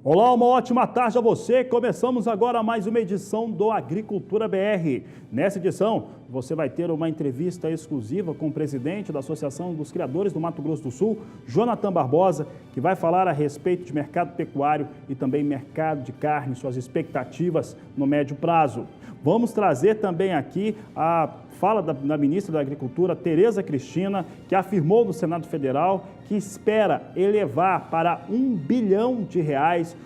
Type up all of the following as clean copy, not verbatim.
Olá, uma ótima tarde a você. Começamos agora mais uma edição do Agricultura BR. Nessa edição, você vai ter uma entrevista exclusiva com o presidente da Associação dos Criadores do Mato Grosso do Sul, Jonathan Barbosa, que vai falar a respeito de mercado pecuário e também mercado de carne, suas expectativas no médio prazo. Vamos trazer também aqui a fala da ministra da Agricultura, Tereza Cristina, que afirmou no Senado Federal que espera elevar para R$1 bilhão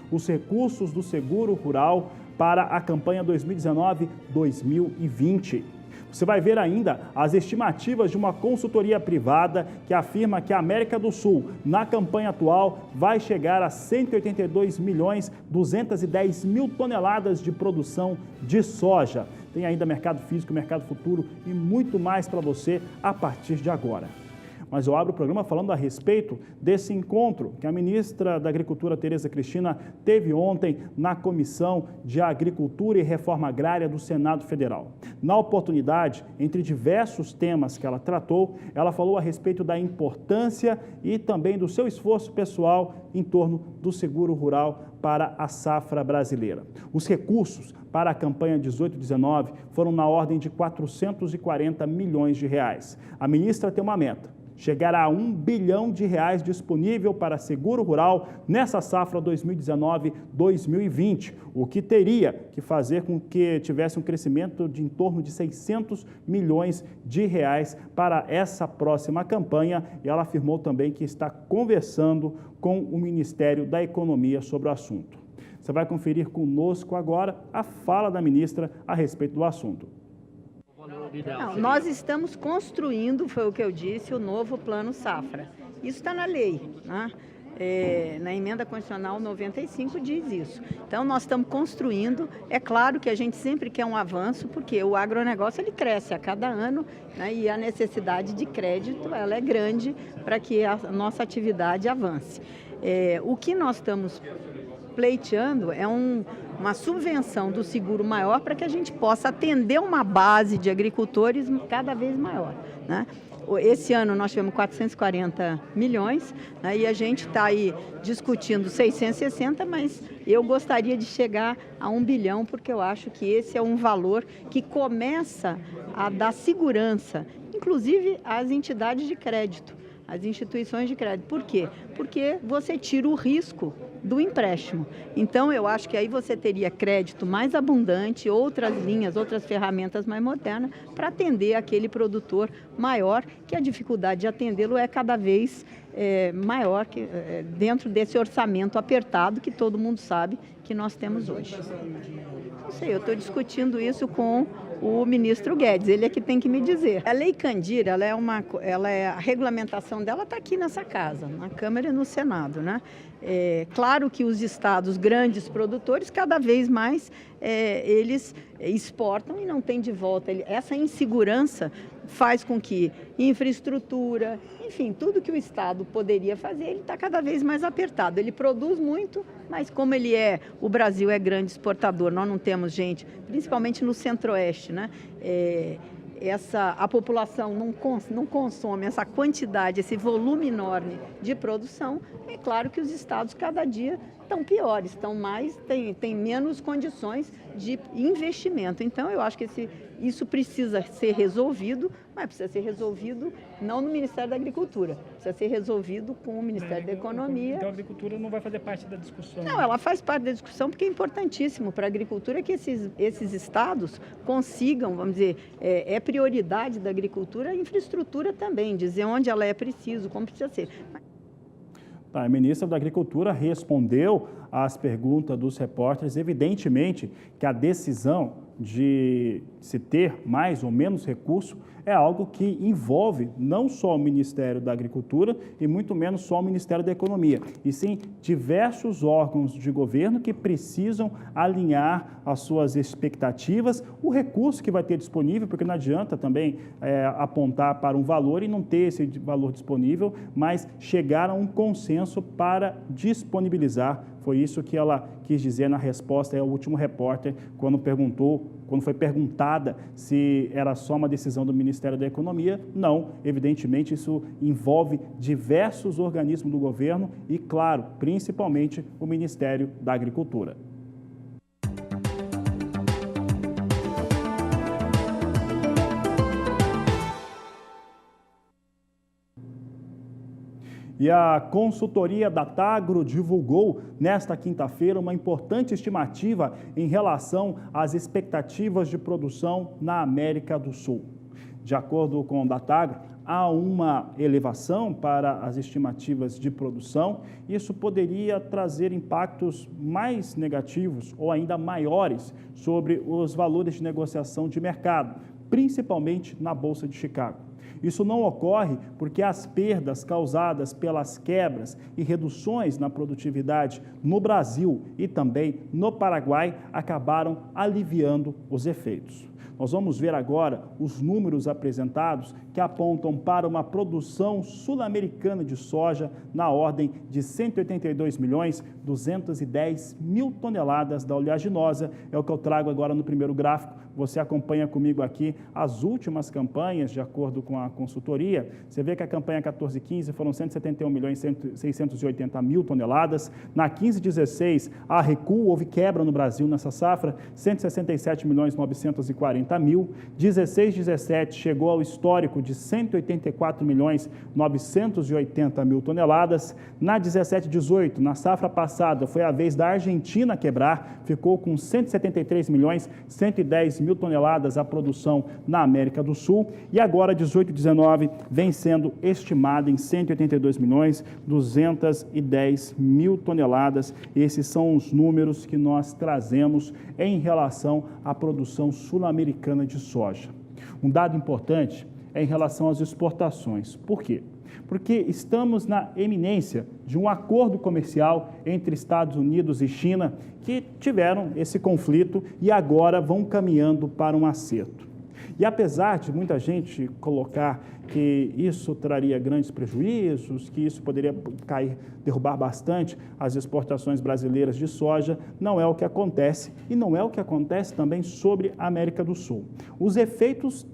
os recursos do seguro rural para a campanha 2019-2020. Você vai ver ainda as estimativas de uma consultoria privada que afirma que a América do Sul, na campanha atual, vai chegar a 182.210.000 toneladas de produção de soja. Tem ainda mercado físico, mercado futuro e muito mais para você a partir de agora. Mas eu abro o programa falando a respeito desse encontro que a ministra da Agricultura, Tereza Cristina, teve ontem na Comissão de Agricultura e Reforma Agrária do Senado Federal. Na oportunidade, entre diversos temas que ela tratou, ela falou a respeito da importância e também do seu esforço pessoal em torno do seguro rural para a safra brasileira. Os recursos para a campanha 18-19 foram na ordem de R$440 milhões. A ministra tem uma meta: chegar a R$1 bilhão disponível para seguro rural nessa safra 2019-2020, o que teria que fazer com que tivesse um crescimento de em torno de R$600 milhões para essa próxima campanha. E ela afirmou também que está conversando com o Ministério da Economia sobre o assunto. Você vai conferir conosco agora a fala da ministra a respeito do assunto. Não, nós estamos construindo, foi o que eu disse, o novo Plano Safra. Isso está na lei, né? Na emenda constitucional 95 diz isso. Então, nós estamos construindo. É claro que a gente sempre quer um avanço, porque o agronegócio ele cresce a cada ano, né? E a necessidade de crédito ela é grande para que a nossa atividade avance. O que nós estamos pleiteando é uma subvenção do seguro maior para que a gente possa atender uma base de agricultores cada vez maior, né? Esse ano nós tivemos 440 milhões, né, e a gente está aí discutindo 660, mas eu gostaria de chegar a R$1 bilhão, porque eu acho que esse é um valor que começa a dar segurança, inclusive às entidades de crédito, às instituições de crédito. Por quê? Porque você tira o risco do empréstimo. Então, eu acho que aí você teria crédito mais abundante, outras linhas, outras ferramentas mais modernas para atender aquele produtor maior, que a dificuldade de atendê-lo é cada vez maior dentro desse orçamento apertado que todo mundo sabe que nós temos hoje. Não sei, eu estou discutindo isso com o ministro Guedes, ele é que tem que me dizer. A Lei Candir, a regulamentação dela está aqui nessa casa, na Câmara e no Senado, né? Claro que os estados grandes produtores, cada vez mais, eles exportam e não tem de volta. Essa insegurança faz com que infraestrutura, enfim, tudo que o estado poderia fazer, ele está cada vez mais apertado. Ele produz muito, mas como o Brasil é grande exportador, nós não temos gente, principalmente no centro-oeste, né? A população não consome essa quantidade, esse volume enorme de produção. É claro que os estados cada dia estão piores, têm menos condições de investimento. Então, eu acho que isso precisa ser resolvido, mas precisa ser resolvido não no Ministério da Agricultura, precisa ser resolvido com o Ministério da Economia. Então, a agricultura não vai fazer parte da discussão? Não, ela faz parte da discussão porque é importantíssimo para a agricultura que esses estados consigam, vamos dizer, é prioridade da agricultura a infraestrutura também, dizer onde ela é preciso, como precisa ser. A ministra da Agricultura respondeu às perguntas dos repórteres. Evidentemente que a decisão de se ter mais ou menos recurso é algo que envolve não só o Ministério da Agricultura e muito menos só o Ministério da Economia, e sim diversos órgãos de governo que precisam alinhar as suas expectativas, o recurso que vai ter disponível, porque não adianta também apontar para um valor e não ter esse valor disponível, mas chegar a um consenso para disponibilizar. Foi isso que ela quis dizer na resposta ao último repórter, quando perguntou quando foi perguntada se era só uma decisão do Ministério da Economia, não, evidentemente isso envolve diversos organismos do governo e, claro, principalmente o Ministério da Agricultura. E a consultoria Datagro divulgou nesta quinta-feira uma importante estimativa em relação às expectativas de produção na América do Sul. De acordo com o Datagro, há uma elevação para as estimativas de produção e isso poderia trazer impactos mais negativos ou ainda maiores sobre os valores de negociação de mercado, principalmente na Bolsa de Chicago. Isso não ocorre porque as perdas causadas pelas quebras e reduções na produtividade no Brasil e também no Paraguai acabaram aliviando os efeitos. Nós vamos ver agora os números apresentados que apontam para uma produção sul-americana de soja na ordem de 182.210.000 toneladas da oleaginosa. É o que eu trago agora no primeiro gráfico. Você acompanha comigo aqui as últimas campanhas, de acordo com a consultoria. Você vê que a campanha 14-15 foram 171.680.000 toneladas. Na 15-16, há recuo, houve quebra no Brasil nessa safra, 167.940.000. 16-17 chegou ao histórico de 184.980.000 toneladas. Na 17-18, na safra passada, foi a vez da Argentina quebrar, ficou com 173.110.000 toneladas a produção na América do Sul. E agora, 18-19, vem sendo estimada em 182.210.000 toneladas. Esses são os números que nós trazemos em relação à produção sul-americana de soja. Um dado importante é em relação às exportações. Por quê? Porque estamos na eminência de um acordo comercial entre Estados Unidos e China que tiveram esse conflito e agora vão caminhando para um acerto. E apesar de muita gente colocar que isso traria grandes prejuízos, que isso poderia derrubar bastante as exportações brasileiras de soja, não é o que acontece e não é o que acontece também sobre a América do Sul. Os efeitos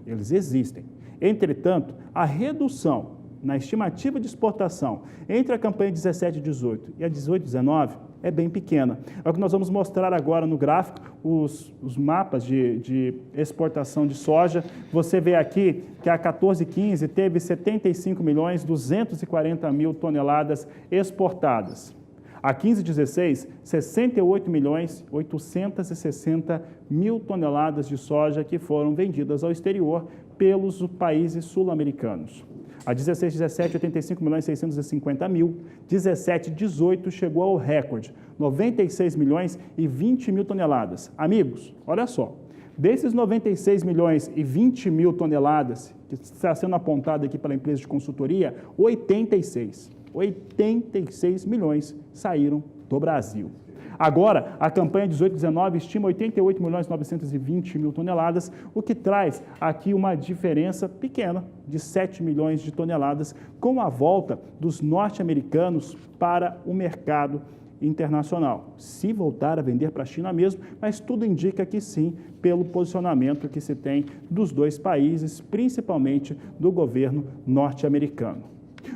eles existem. Entretanto, a redução na estimativa de exportação entre a campanha 17-18 e a 18-19 é bem pequena. É o que nós vamos mostrar agora no gráfico, os mapas de exportação de soja. Você vê aqui que a 14-15 teve 75.240.000 toneladas exportadas. A 15-16, 68.860.000 toneladas de soja que foram vendidas ao exterior pelos países sul-americanos. A 16-17, 85.650.000. 17-18 chegou ao recorde, 96.020.000 toneladas. Amigos, olha só, desses 96.020.000 toneladas, que está sendo apontado aqui pela empresa de consultoria, 86 milhões saíram do Brasil. Agora, a campanha 18-19 estima 88.920.000 toneladas, o que traz aqui uma diferença pequena de 7 milhões de toneladas com a volta dos norte-americanos para o mercado internacional. Se voltar a vender para a China mesmo, mas tudo indica que sim, pelo posicionamento que se tem dos dois países, principalmente do governo norte-americano.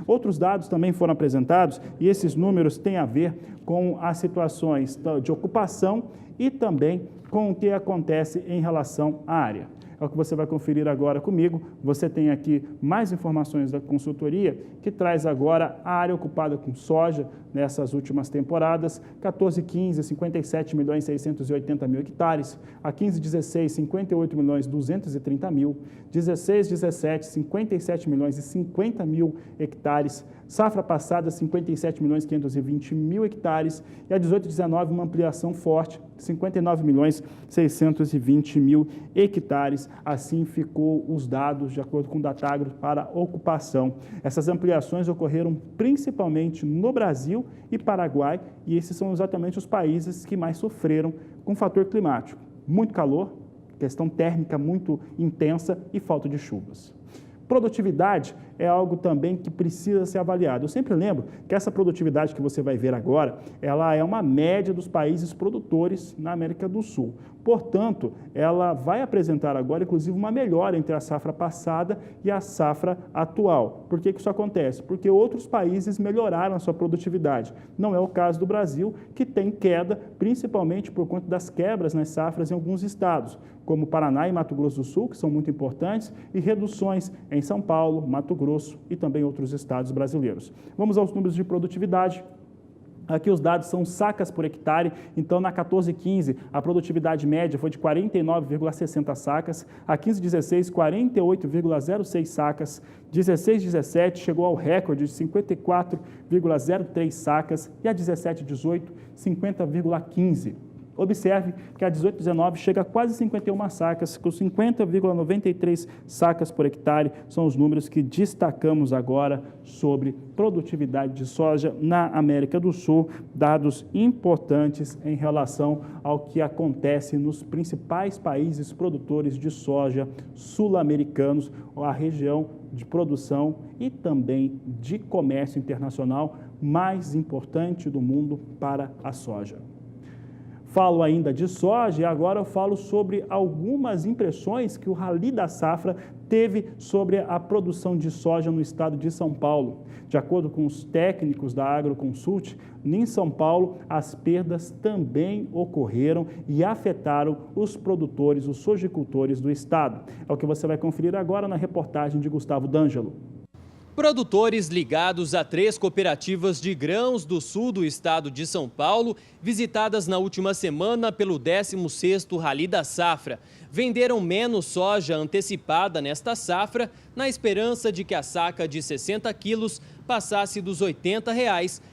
Outros dados também foram apresentados e esses números têm a ver com as situações de ocupação e também com o que acontece em relação à área. É o que você vai conferir agora comigo. Você tem aqui mais informações da consultoria, que traz agora a área ocupada com soja nessas últimas temporadas. 14-15, 57.680.000 hectares. A 15-16, 58.230.000. 16-17, 57.050.000 hectares. Safra passada, 57.520.000 hectares. E a 18-19, uma ampliação forte, 59.620.000 hectares. Assim ficou os dados, de acordo com o Datagro, para ocupação. Essas ampliações ocorreram principalmente no Brasil e Paraguai, e esses são exatamente os países que mais sofreram com o fator climático. Muito calor, questão térmica muito intensa e falta de chuvas. Produtividade é algo também que precisa ser avaliado. Eu sempre lembro que essa produtividade que você vai ver agora, ela é uma média dos países produtores na América do Sul. Portanto, ela vai apresentar agora, inclusive, uma melhora entre a safra passada e a safra atual. Por que isso acontece? Porque outros países melhoraram a sua produtividade. Não é o caso do Brasil, que tem queda, principalmente por conta das quebras nas safras em alguns estados, como Paraná e Mato Grosso do Sul, que são muito importantes, e reduções em São Paulo, Mato Grosso e também outros estados brasileiros. Vamos aos números de produtividade. Aqui os dados são sacas por hectare, então na 14-15 a produtividade média foi de 49,60 sacas, a 15-16 48,06 sacas, 16-17 chegou ao recorde de 54,03 sacas e a 17-18 50,15. Observe que a 18-19 chega a quase 51 sacas, com 50,93 sacas por hectare, são os números que destacamos agora sobre produtividade de soja na América do Sul, dados importantes em relação ao que acontece nos principais países produtores de soja sul-americanos, a região de produção e também de comércio internacional mais importante do mundo para a soja. Falo ainda de soja e agora eu falo sobre algumas impressões que o Rally da Safra teve sobre a produção de soja no estado de São Paulo. De acordo com os técnicos da Agroconsult, em São Paulo as perdas também ocorreram e afetaram os produtores, os sojicultores do estado. É o que você vai conferir agora na reportagem de Gustavo D'Angelo. Produtores ligados a 3 cooperativas de grãos do sul do estado de São Paulo, visitadas na última semana pelo 16º Rally da Safra, venderam menos soja antecipada nesta safra, na esperança de que a saca de 60 quilos passasse dos R$ 80,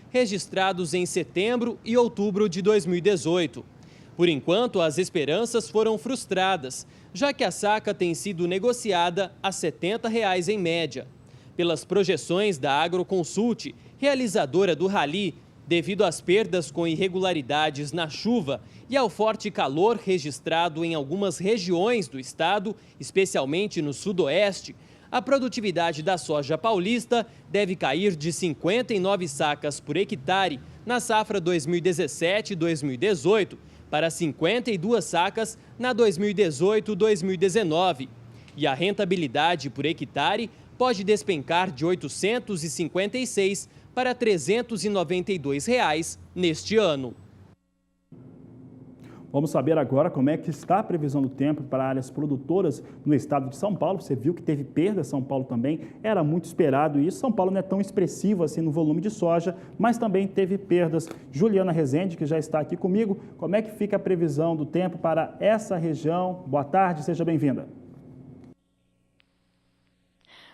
registrados em setembro e outubro de 2018. Por enquanto, as esperanças foram frustradas, já que a saca tem sido negociada a R$ 70 em média. Pelas projeções da Agroconsult, realizadora do Rally, devido às perdas com irregularidades na chuva e ao forte calor registrado em algumas regiões do estado, especialmente no sudoeste, a produtividade da soja paulista deve cair de 59 sacas por hectare na safra 2017-2018 para 52 sacas na 2018-2019. E a rentabilidade por hectare pode despencar de R$ 856 para R$ 392 neste ano. Vamos saber agora como é que está a previsão do tempo para áreas produtoras no estado de São Paulo. Você viu que teve perda, São Paulo também, era muito esperado isso. São Paulo não é tão expressivo assim no volume de soja, mas também teve perdas. Juliana Rezende, que já está aqui comigo, como é que fica a previsão do tempo para essa região? Boa tarde, seja bem-vinda.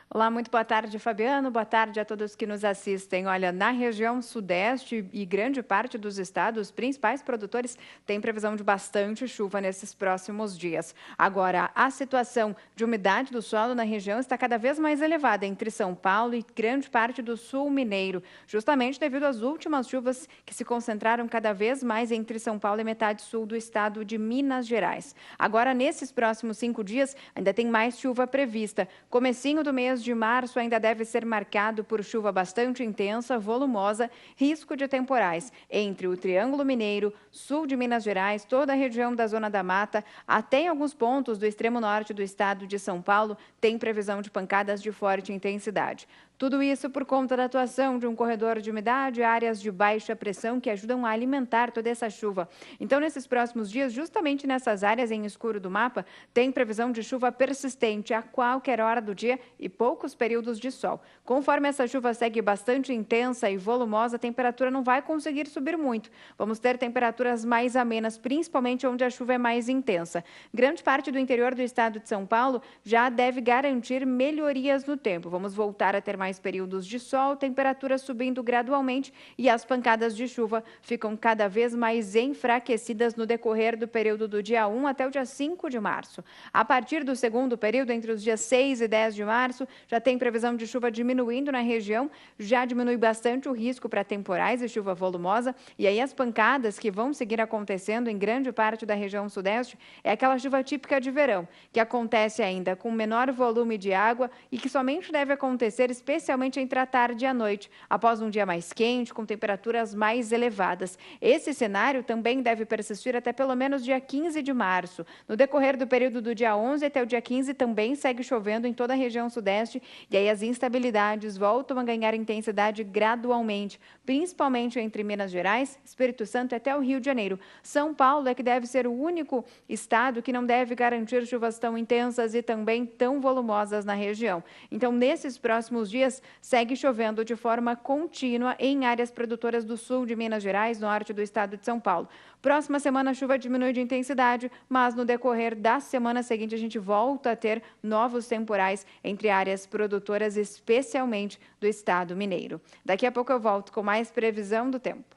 Olá, muito boa tarde, Fabiano. Boa tarde a todos que nos assistem. Olha, na região sudeste e grande parte dos estados, os principais produtores têm previsão de bastante chuva nesses próximos dias. Agora, a situação de umidade do solo na região está cada vez mais elevada entre São Paulo e grande parte do sul mineiro, justamente devido às últimas chuvas que se concentraram cada vez mais entre São Paulo e metade sul do estado de Minas Gerais. Agora, nesses próximos 5 dias, ainda tem mais chuva prevista. Comecinho do mês de março ainda deve ser marcado por chuva bastante intensa, volumosa, risco de temporais entre o Triângulo Mineiro, sul de Minas Gerais, toda a região da Zona da Mata, até em alguns pontos do extremo norte do estado de São Paulo, tem previsão de pancadas de forte intensidade. Tudo isso por conta da atuação de um corredor de umidade, áreas de baixa pressão que ajudam a alimentar toda essa chuva. Então, nesses próximos dias, justamente nessas áreas em escuro do mapa, tem previsão de chuva persistente a qualquer hora do dia e poucos períodos de sol. Conforme essa chuva segue bastante intensa e volumosa, a temperatura não vai conseguir subir muito. Vamos ter temperaturas mais amenas, principalmente onde a chuva é mais intensa. Grande parte do interior do estado de São Paulo já deve garantir melhorias no tempo. Vamos voltar a ter mais períodos de sol, temperaturas subindo gradualmente e as pancadas de chuva ficam cada vez mais enfraquecidas no decorrer do período do dia 1 até o dia 5 de março. A partir do segundo período, entre os dias 6 e 10 de março, já tem previsão de chuva diminuindo na região, já diminui bastante o risco para temporais e chuva volumosa, e aí as pancadas que vão seguir acontecendo em grande parte da região sudeste é aquela chuva típica de verão, que acontece ainda com menor volume de água e que somente deve acontecer especialmente entre a tarde e a noite, após um dia mais quente, com temperaturas mais elevadas. Esse cenário também deve persistir até pelo menos dia 15 de março. No decorrer do período do dia 11 até o dia 15 também segue chovendo em toda a região sudeste e aí as instabilidades voltam a ganhar intensidade gradualmente, principalmente entre Minas Gerais, Espírito Santo e até o Rio de Janeiro. São Paulo é que deve ser o único estado que não deve garantir chuvas tão intensas e também tão volumosas na região. Então, nesses próximos dias, segue chovendo de forma contínua em áreas produtoras do sul de Minas Gerais, norte do estado de São Paulo. Próxima semana a chuva diminui de intensidade, mas no decorrer da semana seguinte a gente volta a ter novos temporais entre áreas produtoras, especialmente do estado mineiro. Daqui a pouco eu volto com mais previsão do tempo.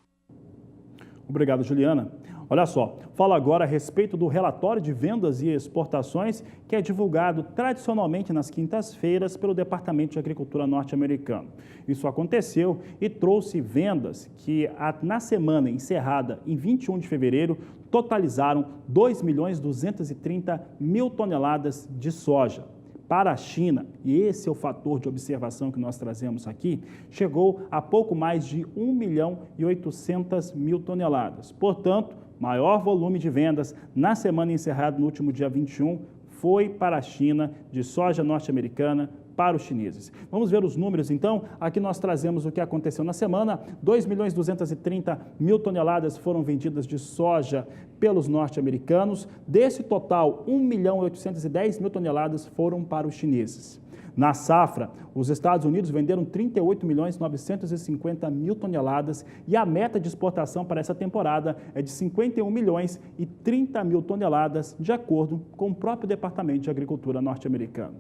Obrigado, Juliana. Olha só, falo agora a respeito do relatório de vendas e exportações que é divulgado tradicionalmente nas quintas-feiras pelo Departamento de Agricultura norte-americano. Isso aconteceu e trouxe vendas que, na semana encerrada em 21 de fevereiro, totalizaram 2.230.000 toneladas de soja. Para a China, e esse é o fator de observação que nós trazemos aqui, chegou a pouco mais de 1.800.000 toneladas. Portanto, maior volume de vendas na semana encerrada no último dia 21 foi para a China, de soja norte-americana para os chineses. Vamos ver os números, então. Aqui nós trazemos o que aconteceu na semana. 2.230.000 toneladas foram vendidas de soja pelos norte-americanos. Desse total, 1.810.000 toneladas foram para os chineses. Na safra, os Estados Unidos venderam 38.950.000 toneladas e a meta de exportação para essa temporada é de 51.030.000 toneladas, de acordo com o próprio Departamento de Agricultura norte-americano.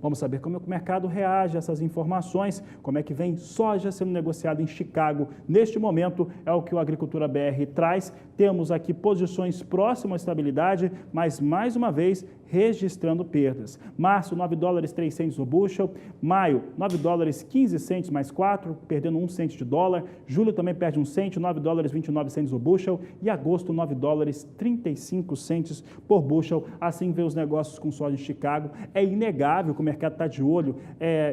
Vamos saber como é que o mercado reage a essas informações, como é que vem soja sendo negociada em Chicago. Neste momento, é o que o Agricultura BR traz. Temos aqui posições próximas à estabilidade, mas, mais uma vez, registrando perdas. Março, 9 dólares 3 centes o bushel. Maio, 9 dólares 15 centes mais 4, perdendo 1 cento de dólar. Julho também perde 1 cento, 9 dólares 29 centes o bushel. E agosto, 9 dólares 35 centes por bushel. Assim vê os negócios com soja em Chicago. É inegável que o mercado está de olho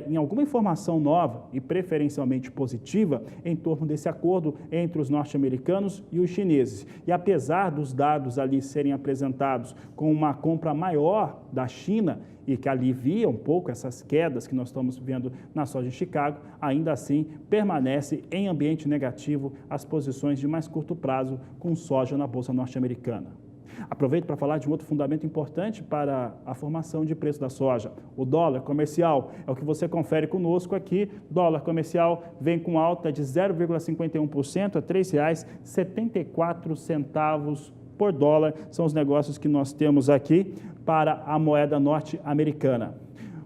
em alguma informação nova e preferencialmente positiva em torno desse acordo entre os norte-americanos e os chineses. E apesar dos dados ali serem apresentados com uma compra maior da China e que alivia um pouco essas quedas que nós estamos vendo na soja em Chicago, ainda assim permanece em ambiente negativo as posições de mais curto prazo com soja na Bolsa norte-americana. Aproveito para falar de um outro fundamento importante para a formação de preço da soja. O dólar comercial é o que você confere conosco aqui. Dólar comercial vem com alta de 0,51% a R$ 3,74 por dólar. São os negócios que nós temos aqui para a moeda norte-americana.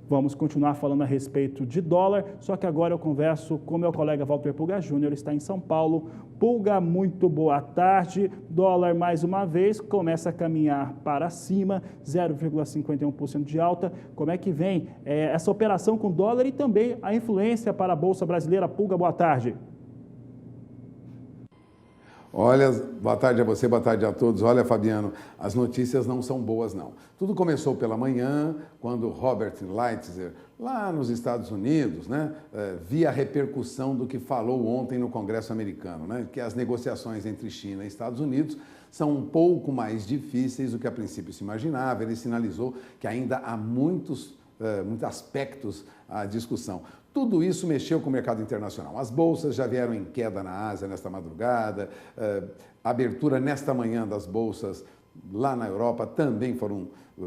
Vamos continuar falando a respeito de dólar, só que agora eu converso com meu colega Walter Pulga Júnior, está em São Paulo. Pulga, muito boa tarde. Dólar, mais uma vez, começa a caminhar para cima, 0,51% de alta. Como é que vem essa operação com dólar e também a influência para a Bolsa Brasileira? Pulga, boa tarde. Olha, boa tarde a você, boa tarde a todos. Olha, Fabiano, as notícias não são boas, não. Tudo começou pela manhã, quando Robert Lighthizer, lá nos Estados Unidos, via a repercussão do que falou ontem no Congresso americano, que as negociações entre China e Estados Unidos são um pouco mais difíceis do que a princípio se imaginava. Ele sinalizou que ainda há muitos aspectos à discussão. Tudo isso mexeu com o mercado internacional. As bolsas já vieram em queda na Ásia nesta madrugada, a abertura nesta manhã das bolsas lá na Europa também foram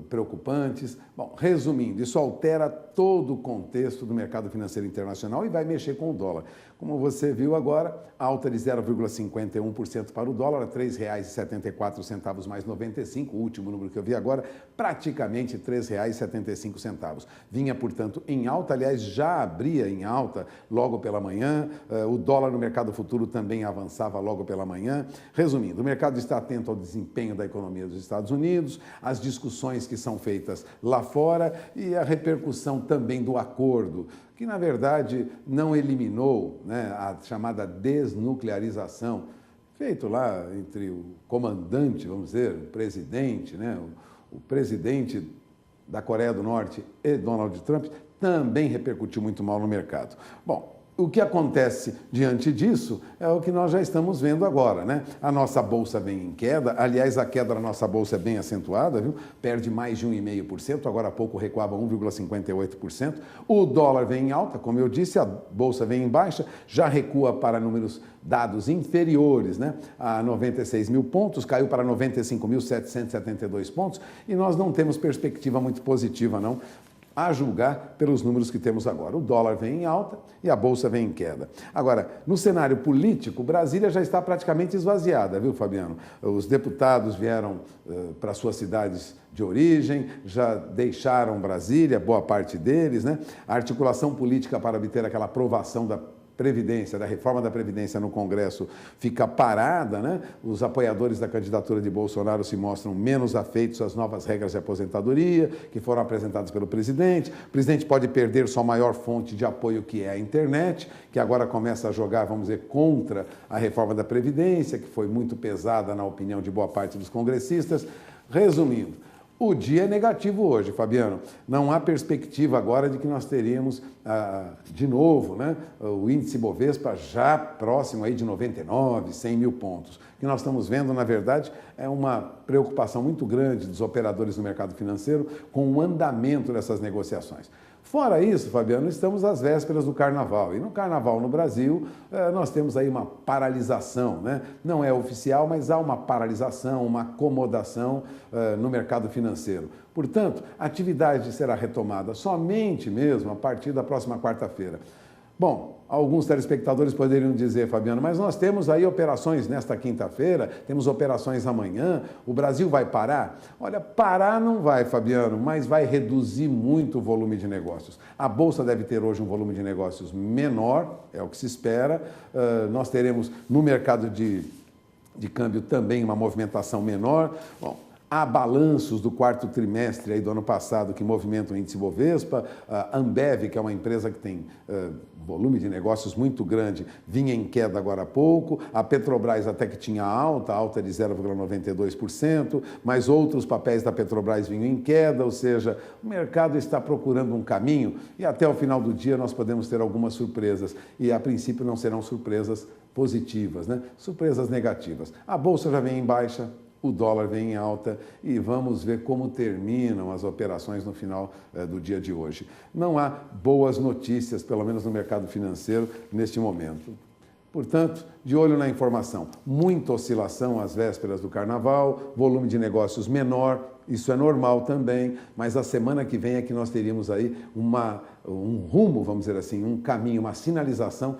preocupantes. Bom, resumindo, isso altera todo o contexto do mercado financeiro internacional e vai mexer com o dólar. Como você viu agora, alta de 0,51% para o dólar, R$ 3,74 mais 95, o último número que eu vi agora, praticamente R$ 3,75. Vinha, portanto, em alta, aliás, já abria em alta logo pela manhã, o dólar no mercado futuro também avançava logo pela manhã. Resumindo, o mercado está atento ao desempenho da economia economia dos Estados Unidos, as discussões que são feitas lá fora e a repercussão também do acordo, que na verdade não eliminou, né, a chamada desnuclearização, feito lá entre o comandante, vamos dizer, o presidente, né, o presidente da Coreia do Norte e Donald Trump, também repercutiu muito mal no mercado. Bom, o que acontece diante disso é o que nós já estamos vendo agora, né? A nossa bolsa vem em queda, aliás, a queda da nossa bolsa é bem acentuada, viu? Perde mais de 1,5%, agora há pouco recuava 1,58%. O dólar vem em alta, como eu disse, a bolsa vem em baixa, já recua para dados inferiores, né? A 96 mil pontos, caiu para 95.772 pontos e nós não temos perspectiva muito positiva, não, a julgar pelos números que temos agora. O dólar vem em alta e a bolsa vem em queda. Agora, no cenário político, Brasília já está praticamente esvaziada, viu, Fabiano? Os deputados vieram para suas cidades de origem, já deixaram Brasília, boa parte deles, né? A articulação política para obter aquela aprovação da Previdência, da reforma da Previdência no Congresso fica parada, né? Os apoiadores da candidatura de Bolsonaro se mostram menos afeitos às novas regras de aposentadoria que foram apresentadas pelo presidente. O presidente pode perder sua maior fonte de apoio, que é a internet, que agora começa a jogar, vamos dizer, contra a reforma da Previdência, que foi muito pesada na opinião de boa parte dos congressistas. Resumindo, o dia é negativo hoje, Fabiano. Não há perspectiva agora de que nós teríamos, de novo, né, o índice Bovespa já próximo aí de 99, 100 mil pontos. O que nós estamos vendo, na verdade, é uma preocupação muito grande dos operadores do mercado financeiro com o andamento dessas negociações. Fora isso, Fabiano, estamos às vésperas do Carnaval. E no Carnaval no Brasil, nós temos aí uma paralisação, né? Não é oficial, mas há uma paralisação, uma acomodação no mercado financeiro. Portanto, a atividade será retomada somente mesmo a partir da próxima quarta-feira. Bom, alguns telespectadores poderiam dizer, Fabiano, mas nós temos aí operações nesta quinta-feira, temos operações amanhã, o Brasil vai parar? Olha, parar não vai, Fabiano, mas vai reduzir muito o volume de negócios. A Bolsa deve ter hoje um volume de negócios menor, é o que se espera. Nós teremos no mercado de câmbio também uma movimentação menor. Bom, há balanços do quarto trimestre aí do ano passado que movimentam o índice Bovespa. A Ambev, que é uma empresa que tem volume de negócios muito grande, vinha em queda agora há pouco. A Petrobras até que tinha alta de 0,92%, mas outros papéis da Petrobras vinham em queda, ou seja, o mercado está procurando um caminho e até o final do dia nós podemos ter algumas surpresas. E a princípio não serão surpresas positivas, né? Surpresas negativas. A Bolsa já vem em baixa, o dólar vem em alta e vamos ver como terminam as operações no final do dia de hoje. Não há boas notícias, pelo menos no mercado financeiro, neste momento. Portanto, de olho na informação, muita oscilação às vésperas do Carnaval, volume de negócios menor, isso é normal também, mas a semana que vem é que nós teríamos aí um rumo, vamos dizer assim, um caminho, uma sinalização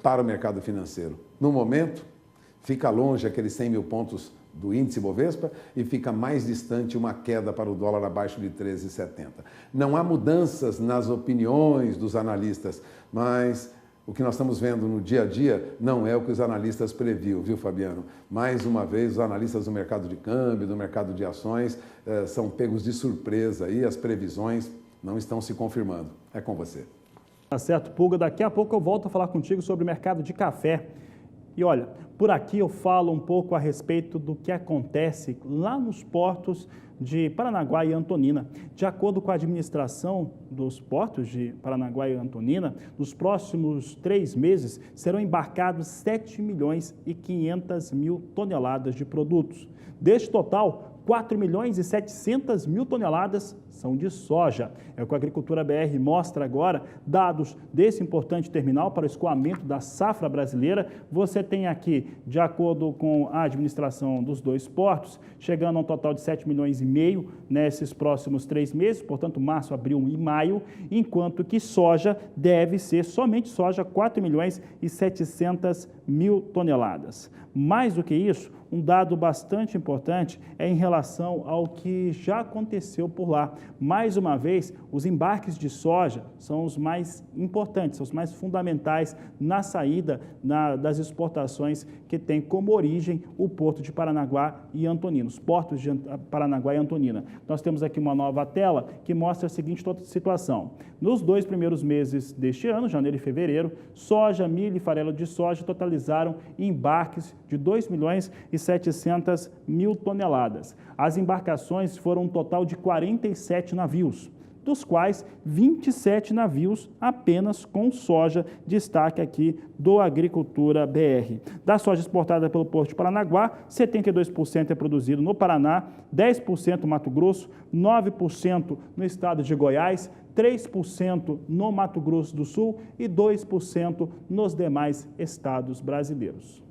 para o mercado financeiro. No momento, fica longe aqueles 100 mil pontos do índice Bovespa e fica mais distante uma queda para o dólar abaixo de 13,70. Não há mudanças nas opiniões dos analistas, mas o que nós estamos vendo no dia a dia não é o que os analistas previam, viu, Fabiano? Mais uma vez, os analistas do mercado de câmbio, do mercado de ações, são pegos de surpresa e as previsões não estão se confirmando. É com você. Tá certo, Pulga. Daqui a pouco eu volto a falar contigo sobre o mercado de café. E olha, por aqui eu falo um pouco a respeito do que acontece lá nos portos de Paranaguá e Antonina. De acordo com a administração dos portos de Paranaguá e Antonina, nos próximos 3 meses serão embarcados 7 milhões e 500 mil toneladas de produtos. Deste total, 4 milhões e 700 mil toneladas são de soja. É o que a Agricultura BR mostra agora, dados desse importante terminal para o escoamento da safra brasileira. Você tem aqui, de acordo com a administração dos 2 portos, chegando a um total de 7 milhões e meio nesses próximos 3 meses, portanto, março, abril e maio, enquanto que soja deve ser, somente soja, 4 milhões e 700 mil toneladas. Mais do que isso, um dado bastante importante é em relação ao que já aconteceu por lá. Mais uma vez, os embarques de soja são os mais importantes, são os mais fundamentais na saída das exportações que tem como origem o Porto de Paranaguá e Antonina, os portos de Paranaguá e Antonina. Nós temos aqui uma nova tela que mostra a seguinte situação. Nos 2 primeiros meses deste ano, janeiro e fevereiro, soja, milho e farelo de soja totalizaram embarques de 2.700.000 toneladas. As embarcações foram um total de 47 navios, dos quais 27 navios apenas com soja, destaque aqui do Agricultura BR. Da soja exportada pelo Porto de Paranaguá, 72% é produzido no Paraná, 10% no Mato Grosso, 9% no estado de Goiás, 3% no Mato Grosso do Sul e 2% nos demais estados brasileiros.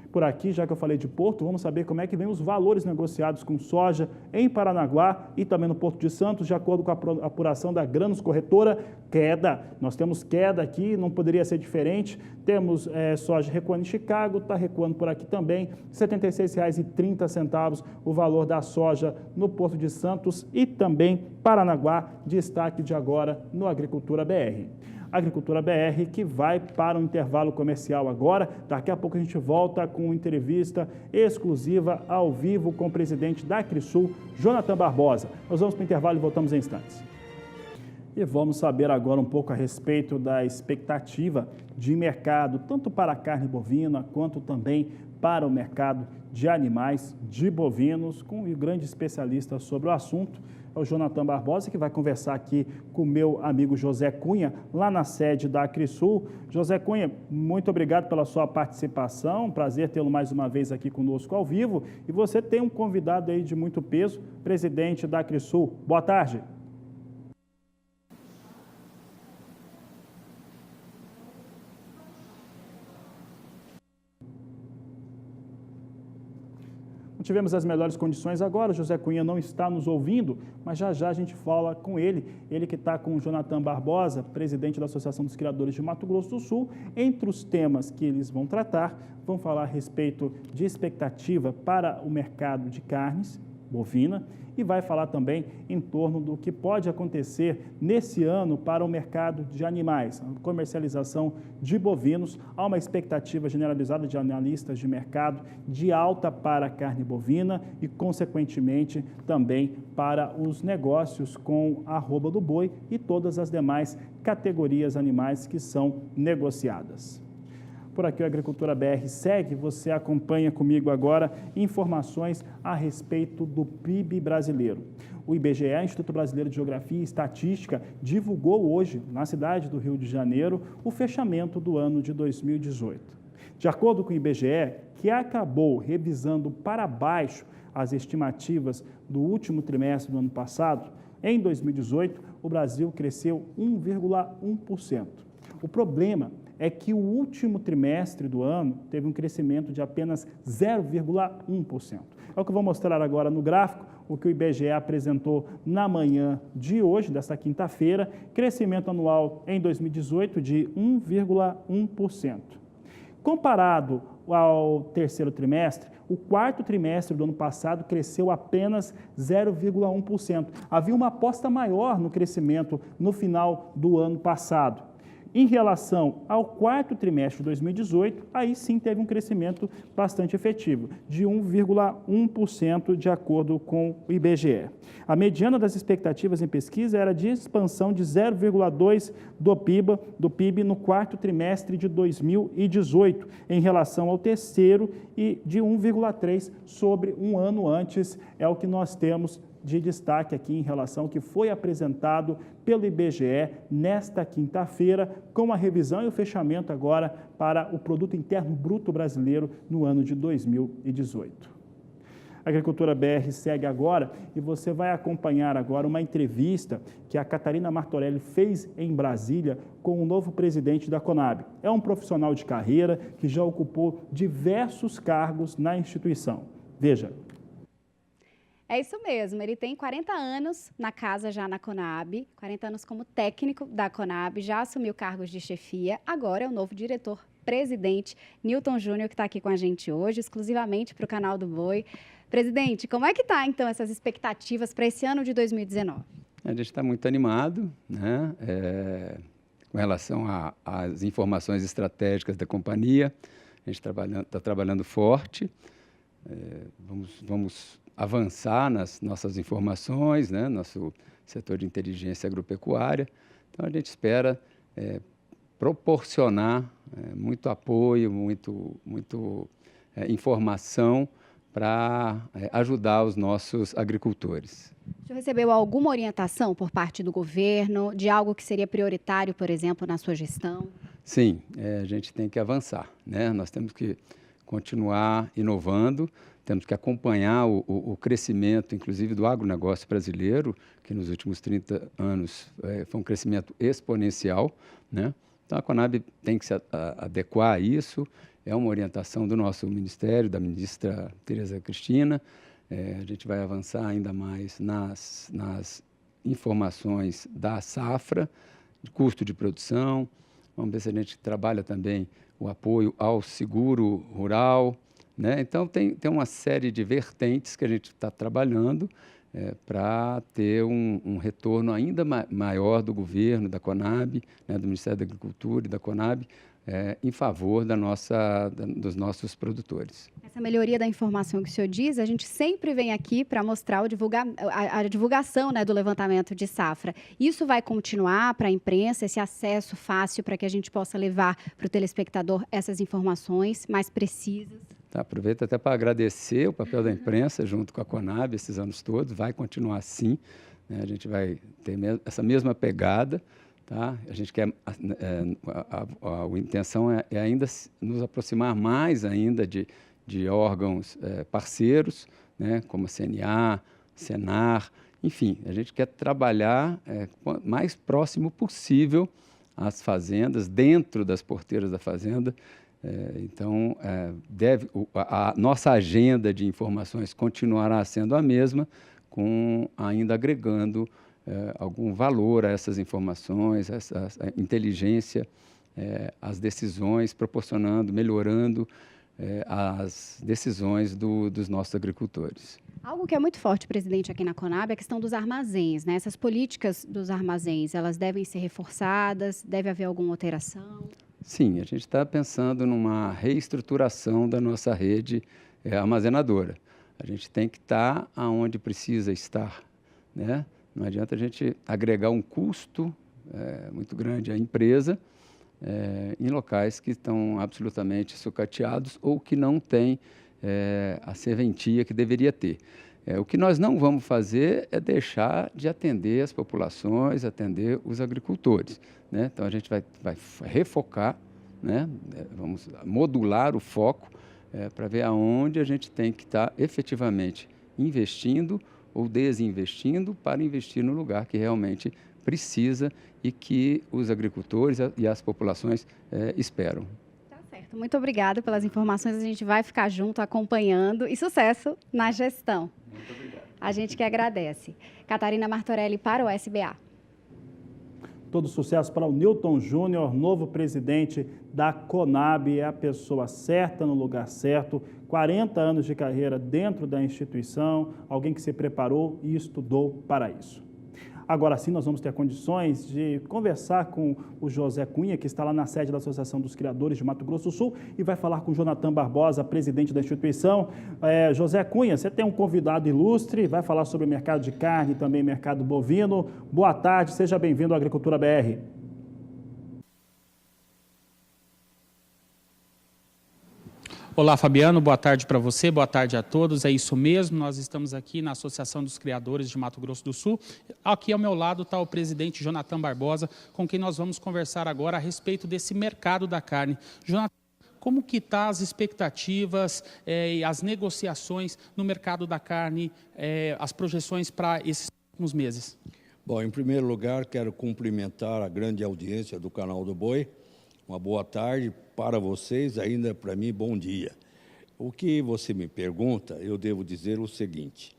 Por aqui, já que eu falei de Porto, vamos saber como é que vem os valores negociados com soja em Paranaguá e também no Porto de Santos, de acordo com a apuração da Grãos Corretora, queda. Nós temos queda aqui, não poderia ser diferente. Temos soja recuando em Chicago, está recuando por aqui também, R$ 76,30 o valor da soja no Porto de Santos e também Paranaguá, destaque de agora no Agricultura BR. Agricultura BR, que vai para um intervalo comercial agora. Daqui a pouco a gente volta com uma entrevista exclusiva ao vivo com o presidente da Acrisul, Jonathan Barbosa. Nós vamos para o intervalo e voltamos em instantes. E vamos saber agora um pouco a respeito da expectativa de mercado, tanto para a carne bovina quanto também para o mercado de animais, de bovinos, com um grande especialista sobre o assunto, é o Jonathan Barbosa, que vai conversar aqui com o meu amigo José Cunha, lá na sede da Acrisul. José Cunha, muito obrigado pela sua participação, prazer tê-lo mais uma vez aqui conosco ao vivo. E você tem um convidado aí de muito peso, presidente da Acrisul. Boa tarde. Tivemos as melhores condições agora, o José Cunha não está nos ouvindo, mas já já a gente fala com ele que está com o Jonathan Barbosa, presidente da Associação dos Criadores de Mato Grosso do Sul. Entre os temas que eles vão tratar, vão falar a respeito de expectativa para o mercado de carnes bovina e vai falar também em torno do que pode acontecer nesse ano para o mercado de animais, a comercialização de bovinos. Há uma expectativa generalizada de analistas de mercado de alta para a carne bovina e, consequentemente, também para os negócios com a arroba do boi e todas as demais categorias animais que são negociadas. Por aqui o Agricultura BR segue, você acompanha comigo agora informações a respeito do PIB brasileiro. O IBGE, Instituto Brasileiro de Geografia e Estatística, divulgou hoje, na cidade do Rio de Janeiro, o fechamento do ano de 2018. De acordo com o IBGE, que acabou revisando para baixo as estimativas do último trimestre do ano passado, em 2018, o Brasil cresceu 1,1%. O problema é que o último trimestre do ano teve um crescimento de apenas 0,1%. É o que eu vou mostrar agora no gráfico, o que o IBGE apresentou na manhã de hoje, desta quinta-feira, crescimento anual em 2018 de 1,1%. Comparado ao terceiro trimestre, o quarto trimestre do ano passado cresceu apenas 0,1%. Havia uma aposta maior no crescimento no final do ano passado. Em relação ao quarto trimestre de 2018, aí sim teve um crescimento bastante efetivo, de 1,1% de acordo com o IBGE. A mediana das expectativas em pesquisa era de expansão de 0,2% do PIB no quarto trimestre de 2018, em relação ao terceiro, e de 1,3% sobre um ano antes, é o que nós temos de destaque aqui em relação ao que foi apresentado pelo IBGE nesta quinta-feira, com a revisão e o fechamento agora para o Produto Interno Bruto Brasileiro no ano de 2018. A Agricultura BR segue agora e você vai acompanhar agora uma entrevista que a Catarina Martorelli fez em Brasília com o novo presidente da Conab. É um profissional de carreira que já ocupou diversos cargos na instituição. Veja. É isso mesmo, ele tem 40 anos na casa já na Conab, 40 anos como técnico da Conab, já assumiu cargos de chefia, agora é o novo diretor presidente Newton Júnior, que está aqui com a gente hoje, exclusivamente para o Canal do Boi. Presidente, como é que está, então, essas expectativas para esse ano de 2019? A gente está muito animado, né? Com relação às informações estratégicas da companhia. A gente está trabalhando forte. Vamos avançar nas nossas informações, né? Nosso setor de inteligência agropecuária. Então, a gente espera proporcionar muito apoio, muito informação para ajudar os nossos agricultores. O senhor recebeu alguma orientação por parte do governo de algo que seria prioritário, por exemplo, na sua gestão? Sim, a gente tem que avançar, né? Nós temos que continuar inovando, temos que acompanhar o crescimento, inclusive, do agronegócio brasileiro, que nos últimos 30 anos foi um crescimento exponencial, né? Então, a Conab tem que se adequar a isso. É uma orientação do nosso ministério, da ministra Tereza Cristina. A gente vai avançar ainda mais nas informações da safra, de custo de produção. Vamos ver se a gente trabalha também o apoio ao seguro rural, né? Então, tem uma série de vertentes que a gente está trabalhando para ter um retorno ainda maior do governo, da Conab, né, do Ministério da Agricultura e da Conab, em favor dos nossos produtores. Essa melhoria da informação que o senhor diz, a gente sempre vem aqui para mostrar a divulgação, né, do levantamento de safra. Isso vai continuar para a imprensa, esse acesso fácil para que a gente possa levar para o telespectador essas informações mais precisas? Tá, aproveito até para agradecer o papel da imprensa junto com a Conab esses anos todos, vai continuar assim, né? A gente vai ter essa mesma pegada. Tá? A gente quer, a intenção é ainda nos aproximar mais ainda de órgãos parceiros, né? Como a CNA, Senar, enfim, a gente quer trabalhar mais próximo possível às fazendas, dentro das porteiras da fazenda. Então, a nossa agenda de informações continuará sendo a mesma, com ainda agregando algum valor a essas informações, essa inteligência, as decisões, proporcionando, melhorando as decisões dos nossos agricultores. Algo que é muito forte, presidente, aqui na Conab é a questão dos armazéns, né? Essas políticas dos armazéns, elas devem ser reforçadas? Deve haver alguma alteração? Sim, a gente está pensando numa reestruturação da nossa rede armazenadora. A gente tem que estar onde precisa estar, né? Não adianta a gente agregar um custo muito grande à empresa em locais que estão absolutamente sucateados ou que não têm a serventia que deveria ter. O que nós não vamos fazer é deixar de atender as populações, atender os agricultores, né? Então, a gente vai refocar, né? Vamos modular o foco para ver aonde a gente tem que estar efetivamente investindo ou desinvestindo para investir no lugar que realmente precisa e que os agricultores e as populações esperam. Tá certo. Muito obrigada pelas informações. A gente vai ficar junto acompanhando e sucesso na gestão. Muito obrigado. A gente que agradece. Catarina Martorelli para o SBA. Todo sucesso para o Newton Júnior, novo presidente da Conab, é a pessoa certa no lugar certo, 40 anos de carreira dentro da instituição, alguém que se preparou e estudou para isso. Agora sim, nós vamos ter condições de conversar com o José Cunha, que está lá na sede da Associação dos Criadores de Mato Grosso do Sul, e vai falar com o Jonathan Barbosa, presidente da instituição. José Cunha, você tem um convidado ilustre, vai falar sobre o mercado de carne e também mercado bovino. Boa tarde, seja bem-vindo à Agricultura BR. Olá, Fabiano, boa tarde para você, boa tarde a todos. É isso mesmo, nós estamos aqui na Associação dos Criadores de Mato Grosso do Sul. Aqui ao meu lado está o presidente Jonathan Barbosa, com quem nós vamos conversar agora a respeito desse mercado da carne. Jonathan, como que estão as expectativas e as negociações no mercado da carne, as projeções para esses próximos meses? Bom, em primeiro lugar, quero cumprimentar a grande audiência do Canal do Boi. Uma boa tarde para vocês, ainda para mim, bom dia. O que você me pergunta, eu devo dizer o seguinte: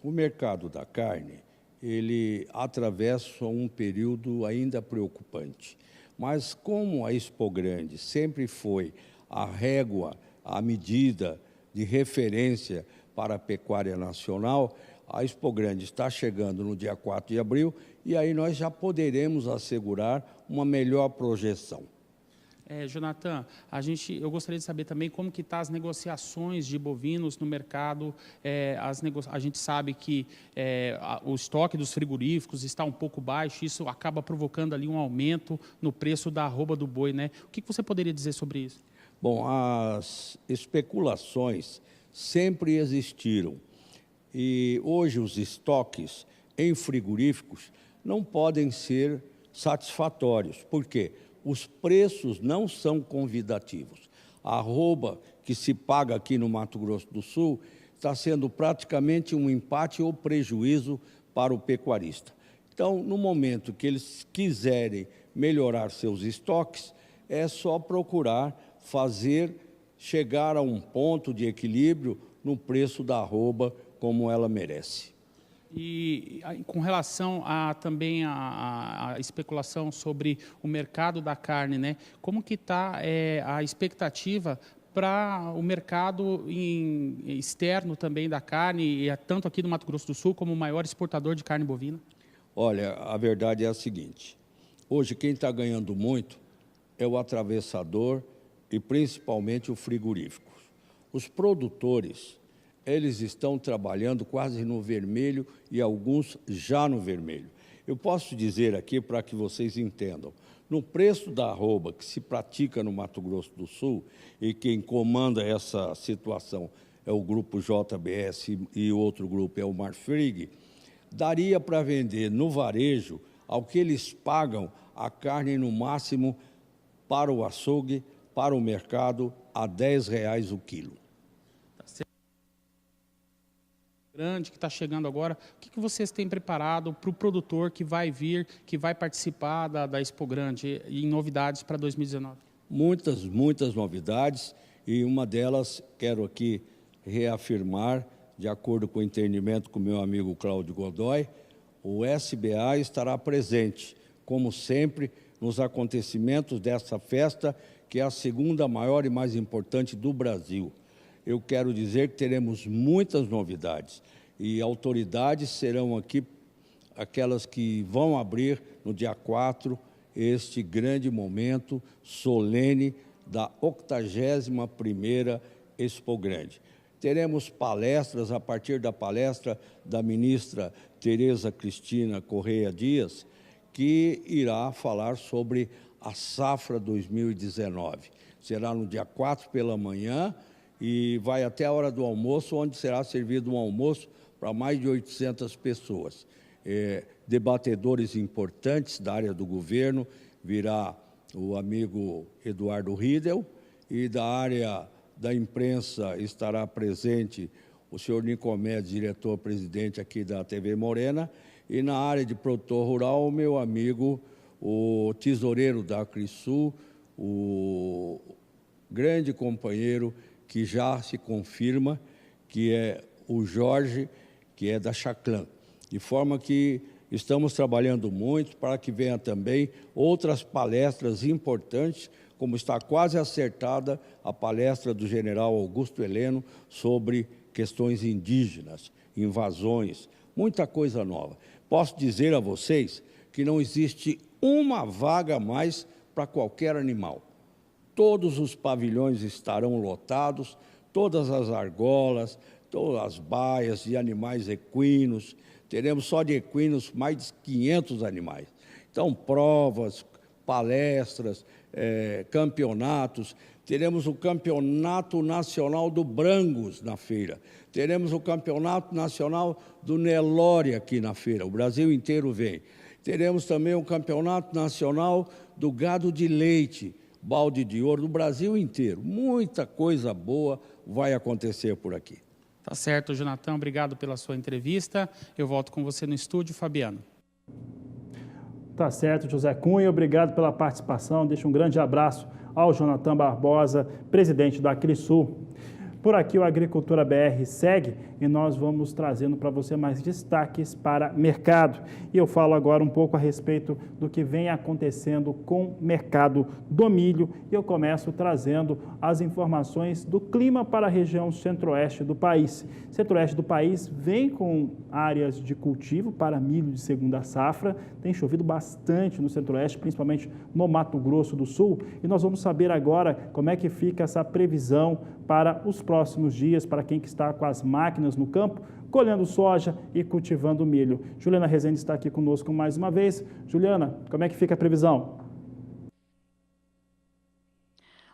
o mercado da carne, ele atravessa um período ainda preocupante. Mas como a Expogrande sempre foi a régua, a medida de referência para a pecuária nacional, a Expogrande está chegando no dia 4 de abril e aí nós já poderemos assegurar uma melhor projeção. Jonathan, eu gostaria de saber também como que estão as negociações de bovinos no mercado. A gente sabe que o estoque dos frigoríficos está um pouco baixo, isso acaba provocando ali um aumento no preço da arroba do boi, né? O que você poderia dizer sobre isso? Bom, as especulações sempre existiram e hoje os estoques em frigoríficos não podem ser satisfatórios. Por quê? Os preços não são convidativos. A arroba que se paga aqui no Mato Grosso do Sul está sendo praticamente um empate ou prejuízo para o pecuarista. Então, no momento que eles quiserem melhorar seus estoques, é só procurar chegar a um ponto de equilíbrio no preço da arroba como ela merece. E com relação também à especulação sobre o mercado da carne, né? Como que está a expectativa para o mercado externo também da carne, tanto aqui no Mato Grosso do Sul como o maior exportador de carne bovina? Olha, a verdade é a seguinte, hoje quem está ganhando muito é o atravessador e principalmente o frigorífico. Os produtores, eles estão trabalhando quase no vermelho e alguns já no vermelho. Eu posso dizer aqui para que vocês entendam, no preço da arroba que se pratica no Mato Grosso do Sul, e quem comanda essa situação é o grupo JBS e o outro grupo é o Marfrig, daria para vender no varejo ao que eles pagam a carne no máximo para o açougue, para o mercado, a R$10 o quilo. Grande que está chegando agora, o que vocês têm preparado para o produtor que vai vir, que vai participar da Expogrande e novidades para 2019? Muitas novidades e uma delas quero aqui reafirmar, de acordo com o entendimento com o meu amigo Cláudio Godoy, o SBA estará presente, como sempre, nos acontecimentos dessa festa, que é a segunda maior e mais importante do Brasil. Eu quero dizer que teremos muitas novidades e autoridades serão aqui aquelas que vão abrir no dia 4 este grande momento solene da 81ª Expogrande. Teremos palestras a partir da palestra da ministra Tereza Cristina Correia Dias, que irá falar sobre a safra 2019. Será no dia 4 pela manhã, e vai até a hora do almoço, onde será servido um almoço para mais de 800 pessoas. Debatedores importantes da área do governo, virá o amigo Eduardo Riedel, e da área da imprensa estará presente o senhor Nicomedes, diretor-presidente aqui da TV Morena, e na área de produtor rural, o meu amigo, o tesoureiro da Acrisul, o grande companheiro que já se confirma, que é o Jorge, que é da Chaclan. De forma que estamos trabalhando muito para que venha também outras palestras importantes, como está quase acertada a palestra do general Augusto Heleno sobre questões indígenas, invasões, muita coisa nova. Posso dizer a vocês que não existe uma vaga a mais para qualquer animal. Todos os pavilhões estarão lotados, todas as argolas, todas as baias de animais equinos. Teremos só de equinos mais de 500 animais. Então, provas, palestras, campeonatos. Teremos o Campeonato Nacional do Brangus na feira. Teremos o Campeonato Nacional do Nelore aqui na feira. O Brasil inteiro vem. Teremos também o Campeonato Nacional do Gado de Leite, balde de ouro, do Brasil inteiro. Muita coisa boa vai acontecer por aqui. Tá certo, Jonathan, obrigado pela sua entrevista. Eu volto com você no estúdio, Fabiano. Tá certo, José Cunha, obrigado pela participação. Deixo um grande abraço ao Jonathan Barbosa, presidente da Acrisul. Por aqui o Agricultura BR segue e nós vamos trazendo para você mais destaques para mercado. E eu falo agora um pouco a respeito do que vem acontecendo com o mercado do milho. E eu começo trazendo as informações do clima para a região centro-oeste do país. Centro-oeste do país vem com áreas de cultivo para milho de segunda safra. Tem chovido bastante no centro-oeste, principalmente no Mato Grosso do Sul. E nós vamos saber agora como é que fica essa previsão para os próximos dias, para quem que está com as máquinas no campo, colhendo soja e cultivando milho. Juliana Rezende está aqui conosco mais uma vez. Juliana, como é que fica a previsão?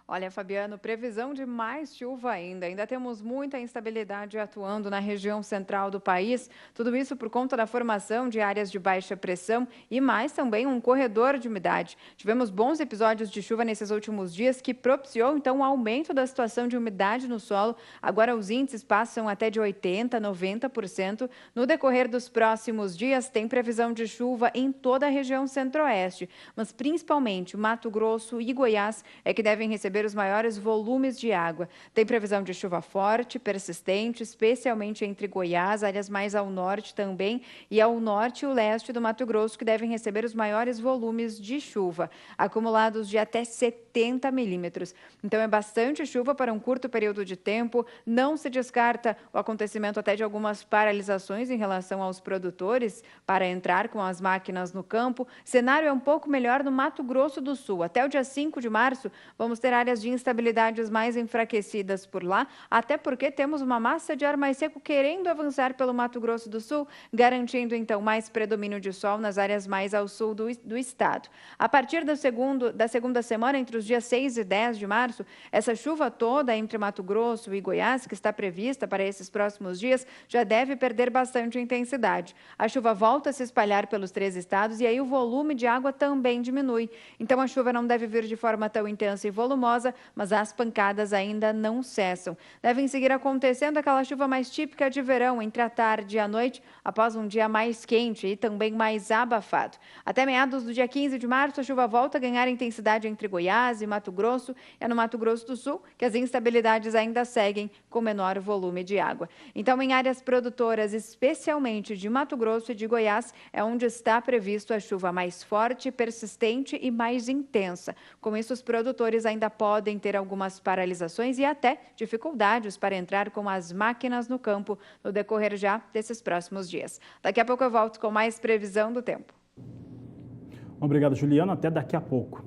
Olha, Fabiano, previsão de mais chuva ainda. Ainda temos muita instabilidade atuando na região central do país. Tudo isso por conta da formação de áreas de baixa pressão e mais também um corredor de umidade. Tivemos bons episódios de chuva nesses últimos dias que propiciou, então, um aumento da situação de umidade no solo. Agora os índices passam até de 80%, 90%. No decorrer dos próximos dias, tem previsão de chuva em toda a região centro-oeste, mas principalmente Mato Grosso e Goiás é que devem receber os maiores volumes de água. Tem previsão de chuva forte, persistente, especialmente entre Goiás, áreas mais ao norte também, e ao norte e o leste do Mato Grosso, que devem receber os maiores volumes de chuva, acumulados de até 70 milímetros. Então é bastante chuva para um curto período de tempo. Não se descarta o acontecimento até de algumas paralisações em relação aos produtores para entrar com as máquinas no campo. Cenário é um pouco melhor no Mato Grosso do Sul. Até o dia 5 de março, vamos ter áreas de instabilidades mais enfraquecidas por lá, até porque temos uma massa de ar mais seco querendo avançar pelo Mato Grosso do Sul, garantindo então mais predomínio de sol nas áreas mais ao sul do estado. A partir da segunda semana, entre os dias 6 e 10 de março, essa chuva toda entre Mato Grosso e Goiás, que está prevista para esses próximos dias, já deve perder bastante intensidade. A chuva volta a se espalhar pelos 3 estados e aí o volume de água também diminui. Então a chuva não deve vir de forma tão intensa e volumosa, mas as pancadas ainda não cessam. Devem seguir acontecendo aquela chuva mais típica de verão, entre a tarde e a noite, após um dia mais quente e também mais abafado. Até meados do dia 15 de março, a chuva volta a ganhar intensidade entre Goiás e Mato Grosso. É no Mato Grosso do Sul que as instabilidades ainda seguem com menor volume de água. Então, em áreas produtoras, especialmente de Mato Grosso e de Goiás, é onde está previsto a chuva mais forte, persistente e mais intensa. Com isso, os produtores ainda podem ter algumas paralisações e até dificuldades para entrar com as máquinas no campo no decorrer já desses próximos dias. Daqui a pouco eu volto com mais previsão do tempo. Obrigado, Juliana. Até daqui a pouco.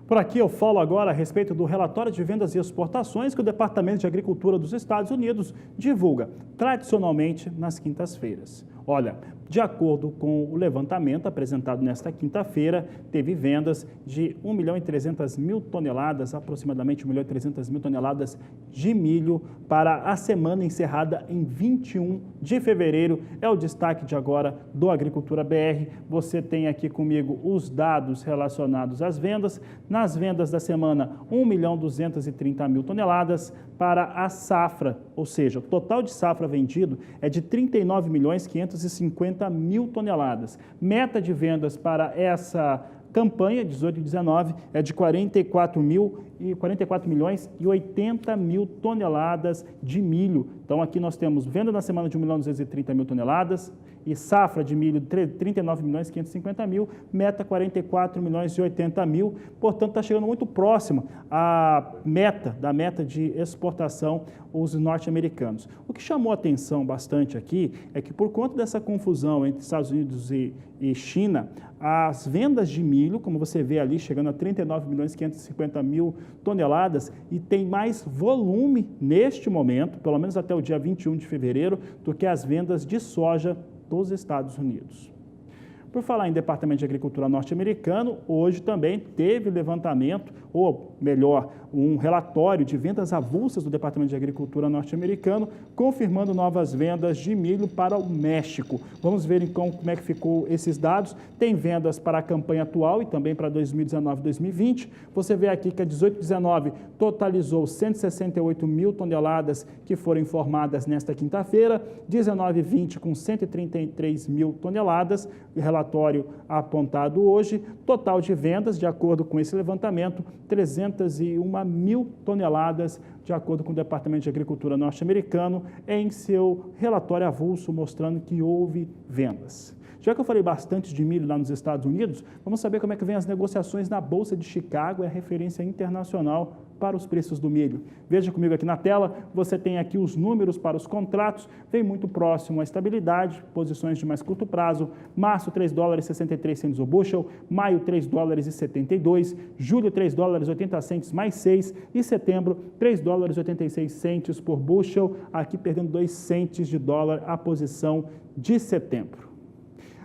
Por aqui eu falo agora a respeito do relatório de vendas e exportações que o Departamento de Agricultura dos Estados Unidos divulga tradicionalmente nas quintas-feiras. Olha, de acordo com o levantamento apresentado nesta quinta-feira, teve vendas de 1.300.000 toneladas, aproximadamente 1.300.000 toneladas de milho para a semana encerrada em 21 de fevereiro. É o destaque de agora do Agricultura BR. Você tem aqui comigo os dados relacionados às vendas. Nas vendas da semana, 1.230.000 toneladas para a safra, ou seja, o total de safra vendido é de 39.550.000 toneladas. Meta de vendas para essa campanha 18 e 19 é de 44.080.000 toneladas de milho. Então aqui nós temos venda na semana de 1.230.000 toneladas e safra de milho de 39.550.000, meta 44.080.000. Portanto, está chegando muito próximo da meta de exportação os norte-americanos. O que chamou a atenção bastante aqui é que por conta dessa confusão entre Estados Unidos e China, as vendas de milho, como você vê ali, chegando a 39.550.000 toneladas e tem mais volume neste momento, pelo menos até o dia 21 de fevereiro, do que as vendas de soja dos Estados Unidos. Por falar em Departamento de Agricultura norte-americano, hoje também teve levantamento, ou melhor, um relatório de vendas avulsas do Departamento de Agricultura norte-americano, confirmando novas vendas de milho para o México. Vamos ver então como é que ficou esses dados. Tem vendas para a campanha atual e também para 2019-2020. Você vê aqui que a 18-19 totalizou 168.000 toneladas que foram informadas nesta quinta-feira, 19-20 com 133.000 toneladas, relatório apontado hoje. Total de vendas, de acordo com esse levantamento, 301 mil toneladas, de acordo com o Departamento de Agricultura norte-americano, em seu relatório avulso mostrando que houve vendas. Já que eu falei bastante de milho lá nos Estados Unidos, vamos saber como é que vem as negociações na Bolsa de Chicago, é a referência internacional para os preços do milho. Veja comigo aqui na tela, você tem aqui os números para os contratos, vem muito próximo à estabilidade, posições de mais curto prazo, março $3,63 o bushel, maio $3,72, julho $3,80 mais 6 e setembro $3,86 por bushel, aqui perdendo 2 centes de dólar a posição de setembro.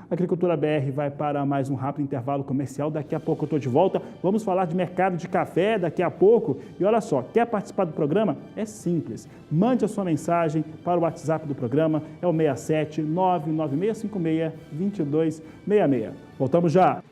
A Agricultura BR vai para mais um rápido intervalo comercial. Daqui a pouco eu estou de volta. Vamos falar de mercado de café daqui a pouco. E olha só, quer participar do programa? É simples. Mande a sua mensagem para o WhatsApp do programa. É o 67 99656 2266. Voltamos já.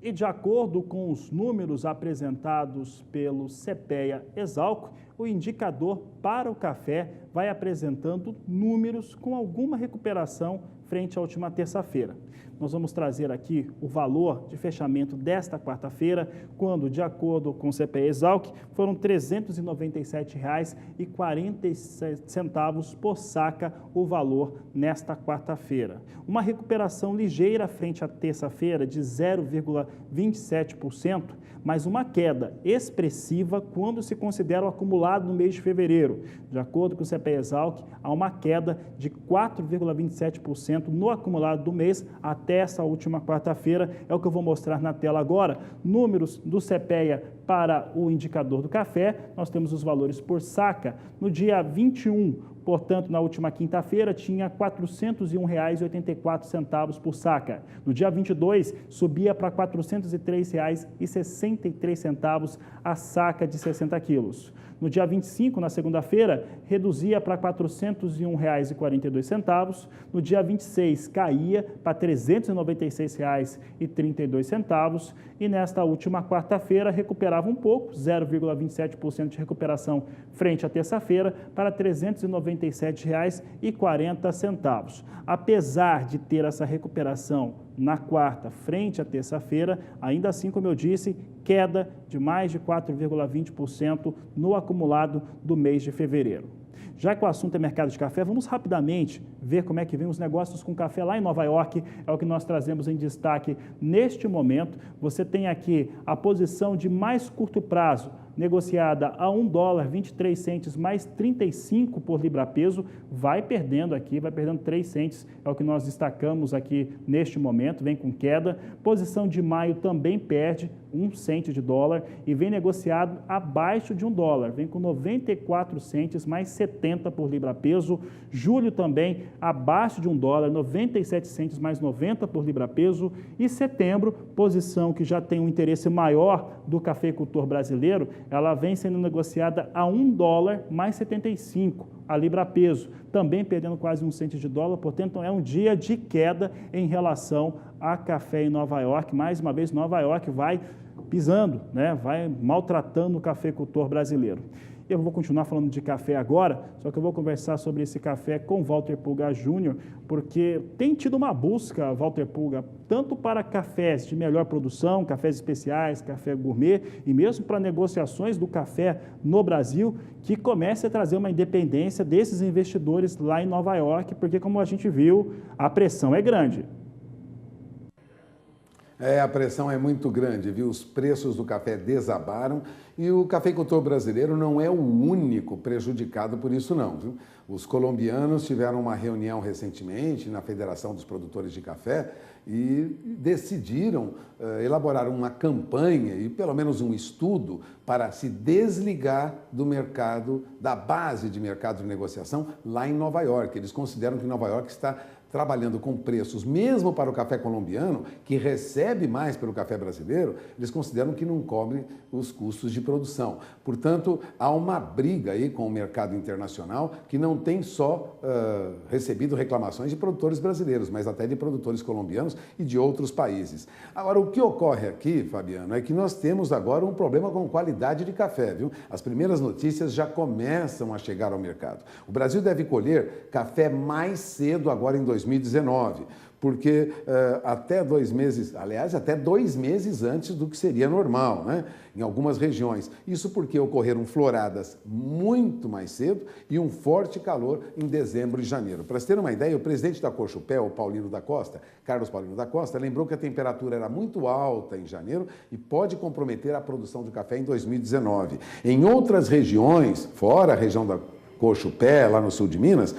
E de acordo com os números apresentados pelo CPEA-Exalc, o indicador para o café vai apresentando números com alguma recuperação frente à última terça-feira. Nós vamos trazer aqui o valor de fechamento desta quarta-feira, quando, de acordo com o CPEA-Exalc, foram R$ 397,47 por saca o valor nesta quarta-feira. Uma recuperação ligeira frente à terça-feira de 0,27%, mas uma queda expressiva quando se considera o acumulado no mês de fevereiro. De acordo com o CPEA-Exalc, há uma queda de 4,27% no acumulado do mês até essa última quarta-feira. É o que eu vou mostrar na tela agora. Números do CPEA para o indicador do café. Nós temos os valores por saca. No dia 21, portanto, na última quinta-feira, tinha R$ 401,84 por saca. No dia 22, subia para R$ 403,63 a saca de 60 quilos. No dia 25, na segunda-feira, reduzia para R$ 401,42. No dia 26, caía para R$ 396,32. E nesta última quarta-feira, recuperava um pouco, 0,27% de recuperação frente à terça-feira, para R$ 397,40. Apesar de ter essa recuperação na quarta frente à terça-feira, ainda assim, como eu disse, queda de mais de 4,20% no acumulado do mês de fevereiro. Já que o assunto é mercado de café, vamos rapidamente ver como é que vem os negócios com café lá em Nova York. É o que nós trazemos em destaque neste momento. Você tem aqui a posição de mais curto prazo, negociada a $1,23 mais 35 por libra-peso, vai perdendo aqui, vai perdendo 3 centes, é o que nós destacamos aqui neste momento, vem com queda. Posição de maio também perde 1 cento de dólar e vem negociado abaixo de $1, vem com 94 centes mais 70 por libra-peso. Julho também abaixo de $1, 97 centes mais 90 por libra-peso. E setembro, posição que já tem um interesse maior do cafeicultor brasileiro, ela vem sendo negociada a $1 mais 75 a libra-peso, também perdendo quase 1 cento de dólar, portanto é um dia de queda em relação a café em Nova York. Mais uma vez, Nova York vai pisando, né? Vai maltratando o cafeicultor brasileiro. Eu vou continuar falando de café agora, só que eu vou conversar sobre esse café com Walter Pulga Júnior, porque tem tido uma busca, Walter Pulga, tanto para cafés de melhor produção, cafés especiais, café gourmet, e mesmo para negociações do café no Brasil, que comece a trazer uma independência desses investidores lá em Nova York, porque, como a gente viu, a pressão é grande. A pressão é muito grande, viu? Os preços do café desabaram e o cafeicultor brasileiro não é o único prejudicado por isso não, viu? Os colombianos tiveram uma reunião recentemente na Federação dos Produtores de Café e decidiram elaborar uma campanha e pelo menos um estudo para se desligar do mercado, da base de mercado de negociação lá em Nova York. Eles consideram que Nova York está trabalhando com preços, mesmo para o café colombiano, que recebe mais pelo café brasileiro, eles consideram que não cobre os custos de produção. Portanto, há uma briga aí com o mercado internacional que não tem só recebido reclamações de produtores brasileiros, mas até de produtores colombianos e de outros países. Agora, o que ocorre aqui, Fabiano, é que nós temos agora um problema com qualidade de café, viu? As primeiras notícias já começam a chegar ao mercado. O Brasil deve colher café mais cedo agora em 2019, porque até 2 meses, aliás, até 2 meses antes do que seria normal, né? Em algumas regiões. Isso porque ocorreram floradas muito mais cedo e um forte calor em dezembro e janeiro. Para você ter uma ideia, o presidente da Cochupé, o Carlos Paulino da Costa, lembrou que a temperatura era muito alta em janeiro e pode comprometer a produção de café em 2019. Em outras regiões, fora a região da Cochupé, lá no sul de Minas,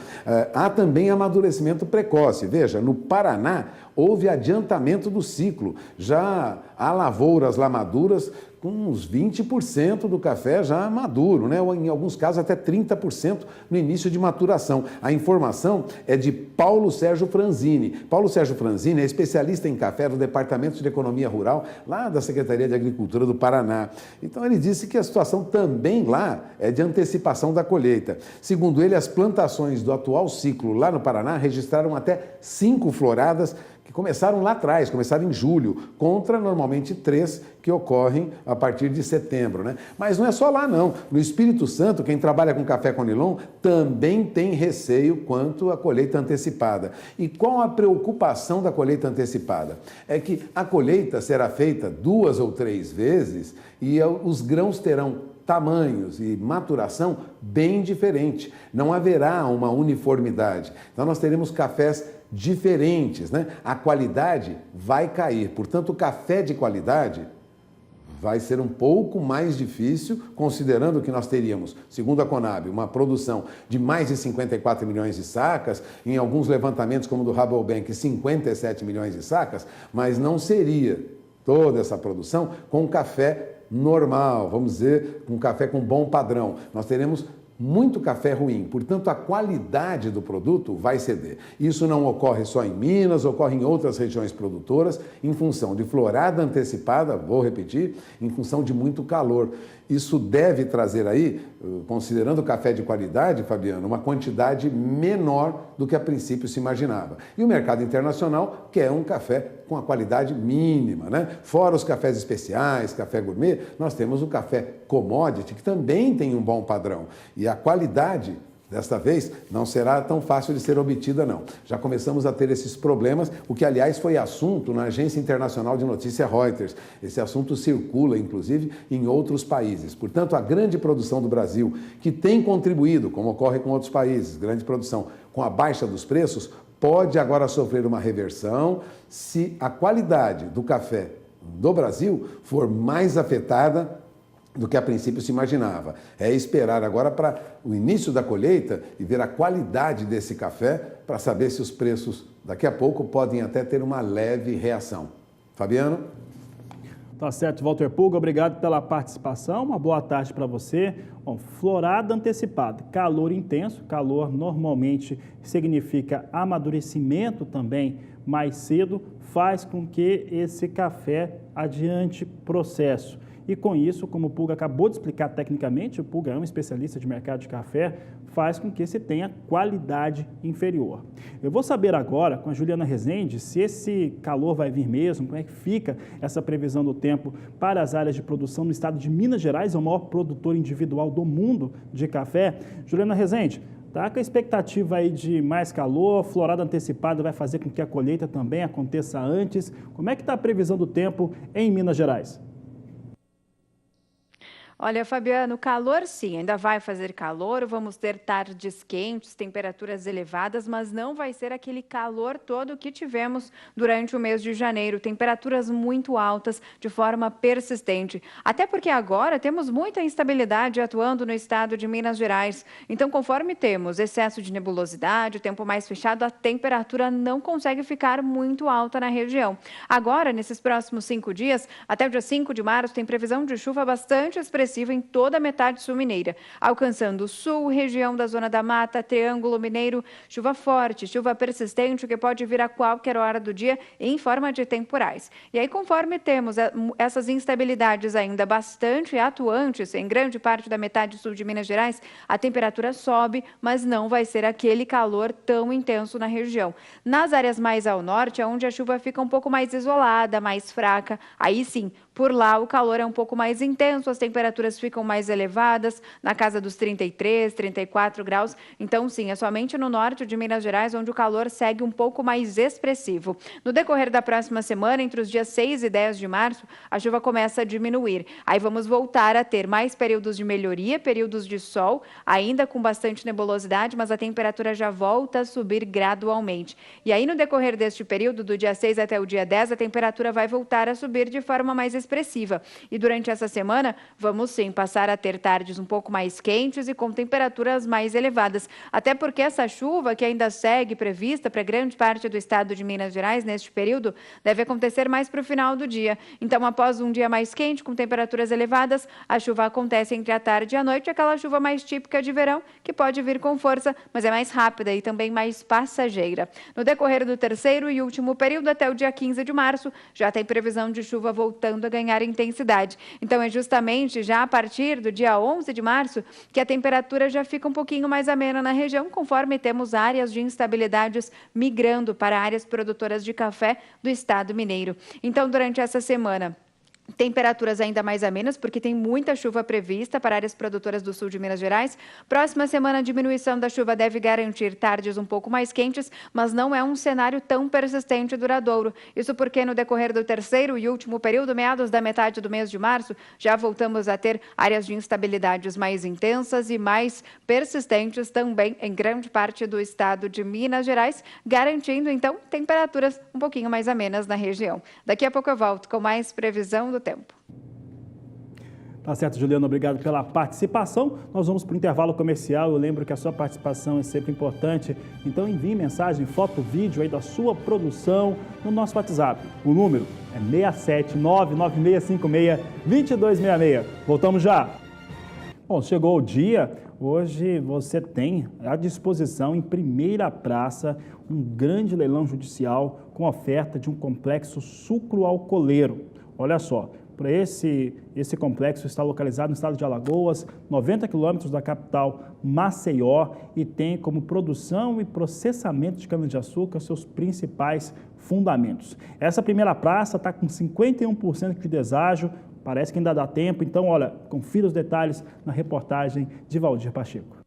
há também amadurecimento precoce. Veja, no Paraná houve adiantamento do ciclo. Já há lavouras lá maduras com uns 20% do café já maduro, né? Ou em alguns casos até 30% no início de maturação. A informação é de Paulo Sérgio Franzini. Paulo Sérgio Franzini é especialista em café do Departamento de Economia Rural, lá da Secretaria de Agricultura do Paraná. Então ele disse que a situação também lá é de antecipação da colheita. Segundo ele, as plantações do atual ciclo lá no Paraná registraram até 5 floradas que começaram lá atrás, começaram em julho, contra normalmente 3 que ocorrem a partir de setembro, né? Mas não é só lá não. No Espírito Santo, quem trabalha com café conilon também tem receio quanto à colheita antecipada. E qual a preocupação da colheita antecipada? É que a colheita será feita 2 ou 3 vezes e os grãos terão tamanhos e maturação bem diferente. Não haverá uma uniformidade. Então nós teremos cafés diferentes, né? A qualidade vai cair. Portanto, o café de qualidade vai ser um pouco mais difícil, considerando que nós teríamos, segundo a Conab, uma produção de mais de 54 milhões de sacas, em alguns levantamentos, como o do Rabobank, 57 milhões de sacas, mas não seria toda essa produção com café normal, vamos dizer, um café com bom padrão. Nós teremos muito café ruim, portanto a qualidade do produto vai ceder. Isso não ocorre só em Minas, ocorre em outras regiões produtoras, em função de florada antecipada, vou repetir, em função de muito calor. Isso deve trazer aí, considerando o café de qualidade, Fabiano, uma quantidade menor do que a princípio se imaginava. E o mercado internacional quer um café com a qualidade mínima, né? Fora os cafés especiais, café gourmet, nós temos o café commodity, que também tem um bom padrão. E a qualidade, desta vez, não será tão fácil de ser obtida, não. Já começamos a ter esses problemas, o que, aliás, foi assunto na Agência Internacional de Notícia Reuters. Esse assunto circula, inclusive, em outros países. Portanto, a grande produção do Brasil, que tem contribuído, como ocorre com outros países, grande produção, com a baixa dos preços, pode agora sofrer uma reversão se a qualidade do café do Brasil for mais afetada do que a princípio se imaginava. É esperar agora para o início da colheita e ver a qualidade desse café para saber se os preços daqui a pouco podem até ter uma leve reação. Fabiano? Tá certo, Walter Pulga, obrigado pela participação, uma boa tarde para você. Bom, florada antecipada, calor intenso, calor normalmente significa amadurecimento também mais cedo, faz com que esse café adiante processo. E com isso, como o Pulga acabou de explicar tecnicamente, o Pulga é um especialista de mercado de café, faz com que se tenha qualidade inferior. Eu vou saber agora, com a Juliana Rezende, se esse calor vai vir mesmo, como é que fica essa previsão do tempo para as áreas de produção no estado de Minas Gerais, é o maior produtor individual do mundo de café. Juliana Rezende, está com a expectativa aí de mais calor, florada antecipada vai fazer com que a colheita também aconteça antes. Como é que está a previsão do tempo em Minas Gerais? Olha, Fabiano, calor sim, ainda vai fazer calor, vamos ter tardes quentes, temperaturas elevadas, mas não vai ser aquele calor todo que tivemos durante o mês de janeiro. Temperaturas muito altas, de forma persistente. Até porque agora temos muita instabilidade atuando no estado de Minas Gerais. Então, conforme temos excesso de nebulosidade, tempo mais fechado, a temperatura não consegue ficar muito alta na região. Agora, nesses próximos 5 dias, até o dia 5 de março, tem previsão de chuva bastante expressiva em toda a metade sul mineira, alcançando o sul, região da Zona da Mata, Triângulo Mineiro, chuva forte, chuva persistente, que pode vir a qualquer hora do dia em forma de temporais. E aí, conforme temos essas instabilidades ainda bastante atuantes em grande parte da metade sul de Minas Gerais, a temperatura sobe, mas não vai ser aquele calor tão intenso na região. Nas áreas mais ao norte, é onde a chuva fica um pouco mais isolada, mais fraca, aí sim, por lá o calor é um pouco mais intenso, as temperaturas ficam mais elevadas, na casa dos 33, 34 graus. Então, sim, é somente no norte de Minas Gerais onde o calor segue um pouco mais expressivo. No decorrer da próxima semana, entre os dias 6 e 10 de março, a chuva começa a diminuir. Aí vamos voltar a ter mais períodos de melhoria, períodos de sol, ainda com bastante nebulosidade, mas a temperatura já volta a subir gradualmente. E aí, no decorrer deste período, do dia 6 até o dia 10, a temperatura vai voltar a subir de forma mais expressiva. E durante essa semana, vamos sim passar a ter tardes um pouco mais quentes e com temperaturas mais elevadas. Até porque essa chuva, que ainda segue prevista para grande parte do estado de Minas Gerais neste período, deve acontecer mais para o final do dia. Então, após um dia mais quente, com temperaturas elevadas, a chuva acontece entre a tarde e a noite, aquela chuva mais típica de verão, que pode vir com força, mas é mais rápida e também mais passageira. No decorrer do terceiro e último período, até o dia 15 de março, já tem previsão de chuva voltando a ganhar intensidade. Então, é justamente já a partir do dia 11 de março que a temperatura já fica um pouquinho mais amena na região, conforme temos áreas de instabilidades migrando para áreas produtoras de café do estado mineiro. Então, durante essa semana, temperaturas ainda mais amenas, porque tem muita chuva prevista para áreas produtoras do sul de Minas Gerais. Próxima semana, a diminuição da chuva deve garantir tardes um pouco mais quentes, mas não é um cenário tão persistente e duradouro. Isso porque no decorrer do terceiro e último período, meados da metade do mês de março, já voltamos a ter áreas de instabilidades mais intensas e mais persistentes também em grande parte do estado de Minas Gerais, garantindo, então, temperaturas um pouquinho mais amenas na região. Daqui a pouco eu volto com mais previsão do tempo. Tá certo, Juliana, obrigado pela participação. Nós vamos para o intervalo comercial. Eu lembro que a sua participação é sempre importante. Então envie mensagem, foto, vídeo aí da sua produção no nosso WhatsApp. O número é 67996562266. Voltamos já. Bom, chegou o dia. Hoje você tem à disposição, em primeira praça, um grande leilão judicial com oferta de um complexo sucroalcooleiro. Olha só, para esse complexo está localizado no estado de Alagoas, 90 quilômetros da capital Maceió, e tem como produção e processamento de cana-de-açúcar seus principais fundamentos. Essa primeira praça está com 51% de deságio, parece que ainda dá tempo, então, olha, confira os detalhes na reportagem de Valdir Pacheco.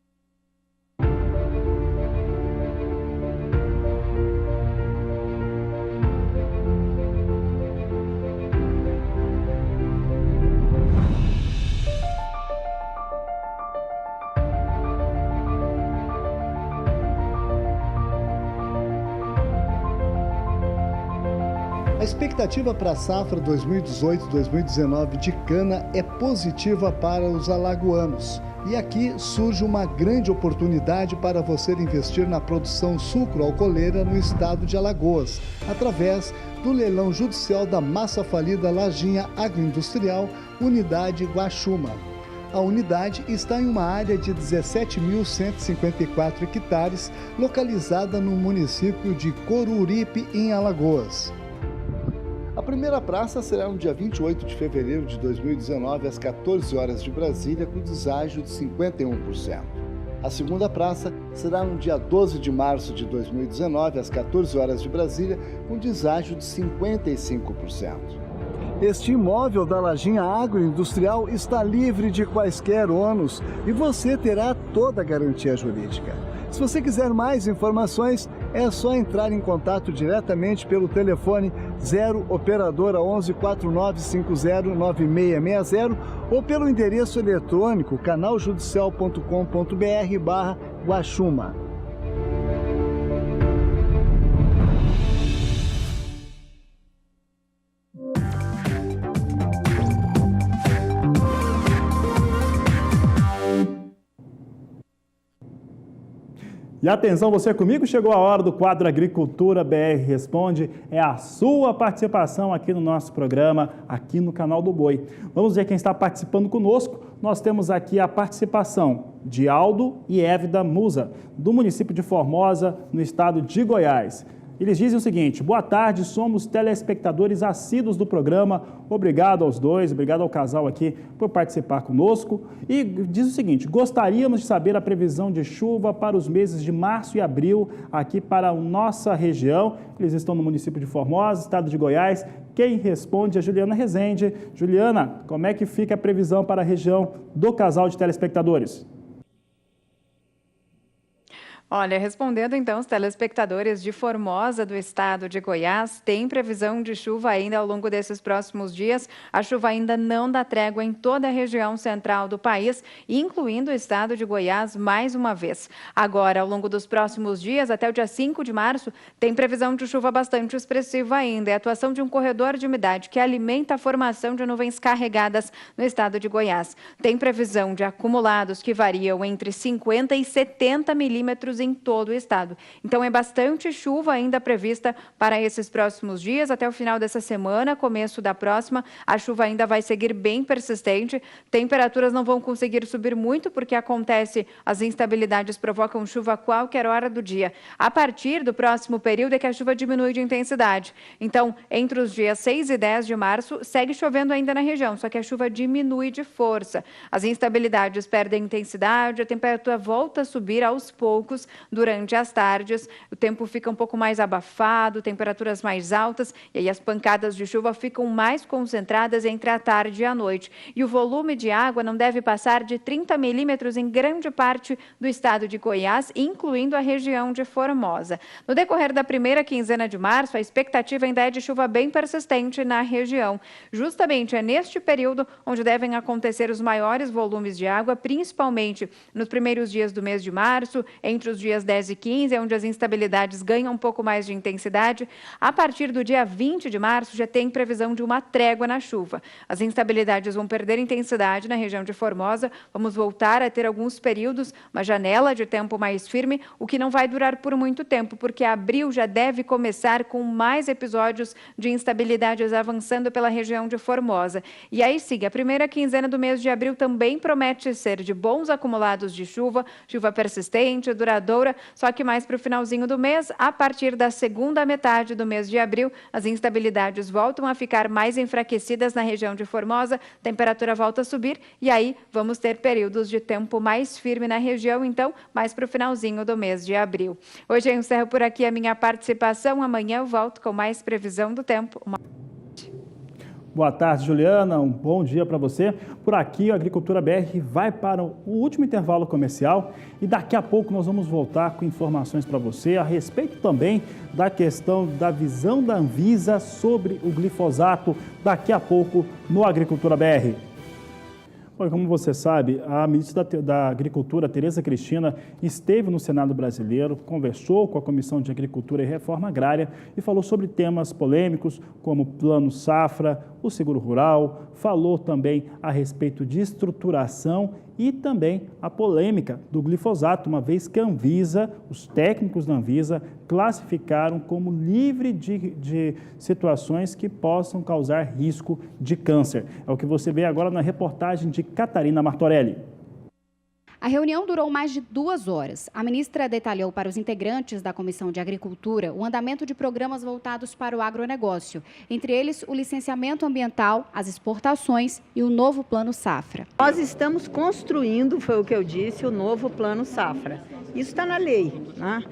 A expectativa para a safra 2018-2019 de cana é positiva para os alagoanos. E aqui surge uma grande oportunidade para você investir na produção sucroalcooleira no estado de Alagoas, através do leilão judicial da massa falida Lajinha Agroindustrial, Unidade Guaxuma. A unidade está em uma área de 17.154 hectares, localizada no município de Coruripe, em Alagoas. A primeira praça será no dia 28 de fevereiro de 2019, às 14 horas de Brasília, com deságio de 51%. A segunda praça será no dia 12 de março de 2019, às 14 horas de Brasília, com deságio de 55%. Este imóvel da Lajinha Agroindustrial está livre de quaisquer ônus e você terá toda a garantia jurídica. Se você quiser mais informações, é só entrar em contato diretamente pelo telefone 0 operadora 11 4950 9660 ou pelo endereço eletrônico canaljudicial.com.br/Guaxuma. E atenção, você comigo, chegou a hora do quadro Agricultura BR Responde. É a sua participação aqui no nosso programa, aqui no canal do Boi. Vamos ver quem está participando conosco. Nós temos aqui a participação de Aldo e Évida Musa, do município de Formosa, no estado de Goiás. Eles dizem o seguinte: boa tarde, somos telespectadores assíduos do programa, obrigado aos dois, obrigado ao casal aqui por participar conosco. E diz o seguinte: gostaríamos de saber a previsão de chuva para os meses de março e abril aqui para a nossa região. Eles estão no município de Formosa, estado de Goiás. Quem responde é Juliana Rezende. Juliana, como é que fica a previsão para a região do casal de telespectadores? Olha, respondendo então os telespectadores de Formosa, do estado de Goiás, tem previsão de chuva ainda ao longo desses próximos dias. A chuva ainda não dá trégua em toda a região central do país, incluindo o estado de Goiás mais uma vez. Agora, ao longo dos próximos dias, até o dia 5 de março, tem previsão de chuva bastante expressiva ainda. É a atuação de um corredor de umidade que alimenta a formação de nuvens carregadas no estado de Goiás. Tem previsão de acumulados que variam entre 50 e 70 milímetros em todo o estado. Então, é bastante chuva ainda prevista para esses próximos dias. Até o final dessa semana, começo da próxima, a chuva ainda vai seguir bem persistente. Temperaturas não vão conseguir subir muito, porque as instabilidades provocam chuva a qualquer hora do dia. A partir do próximo período é que a chuva diminui de intensidade. Então, entre os dias 6 e 10 de março, segue chovendo ainda na região, só que a chuva diminui de força. As instabilidades perdem intensidade, a temperatura volta a subir aos poucos durante as tardes, o tempo fica um pouco mais abafado, temperaturas mais altas, e aí as pancadas de chuva ficam mais concentradas entre a tarde e a noite. E o volume de água não deve passar de 30 milímetros em grande parte do estado de Goiás, incluindo a região de Formosa. No decorrer da primeira quinzena de março, a expectativa ainda é de chuva bem persistente na região. Justamente é neste período onde devem acontecer os maiores volumes de água, principalmente nos primeiros dias do mês de março, entre os dias 10 e 15, onde as instabilidades ganham um pouco mais de intensidade. A partir do dia 20 de março, já tem previsão de uma trégua na chuva. As instabilidades vão perder intensidade na região de Formosa, vamos voltar a ter alguns períodos, uma janela de tempo mais firme, o que não vai durar por muito tempo, porque abril já deve começar com mais episódios de instabilidades avançando pela região de Formosa. E aí sim, a primeira quinzena do mês de abril também promete ser de bons acumulados de chuva, chuva persistente, duradoura, só que mais para o finalzinho do mês, a partir da segunda metade do mês de abril, as instabilidades voltam a ficar mais enfraquecidas na região de Formosa, temperatura volta a subir e aí vamos ter períodos de tempo mais firme na região, então, mais para o finalzinho do mês de abril. Hoje eu encerro por aqui a minha participação, amanhã eu volto com mais previsão do tempo. Boa tarde, Juliana. Um bom dia para você. Por aqui, a Agricultura BR vai para o último intervalo comercial e daqui a pouco nós vamos voltar com informações para você a respeito também da questão da visão da Anvisa sobre o glifosato daqui a pouco no Agricultura BR. Bom, como você sabe, a ministra da Agricultura, Tereza Cristina, esteve no Senado brasileiro, conversou com a Comissão de Agricultura e Reforma Agrária e falou sobre temas polêmicos como o Plano Safra, o Seguro Rural, falou também a respeito de estruturação e também a polêmica do glifosato, uma vez que a Anvisa, os técnicos da Anvisa, classificaram como livre de situações que possam causar risco de câncer. É o que você vê agora na reportagem de Catarina Martorelli. A reunião durou mais de 2 horas. A ministra detalhou para os integrantes da Comissão de Agricultura o andamento de programas voltados para o agronegócio, entre eles o licenciamento ambiental, as exportações e o novo Plano Safra. Nós estamos construindo, foi o que eu disse, o novo Plano Safra. Isso está na lei, né?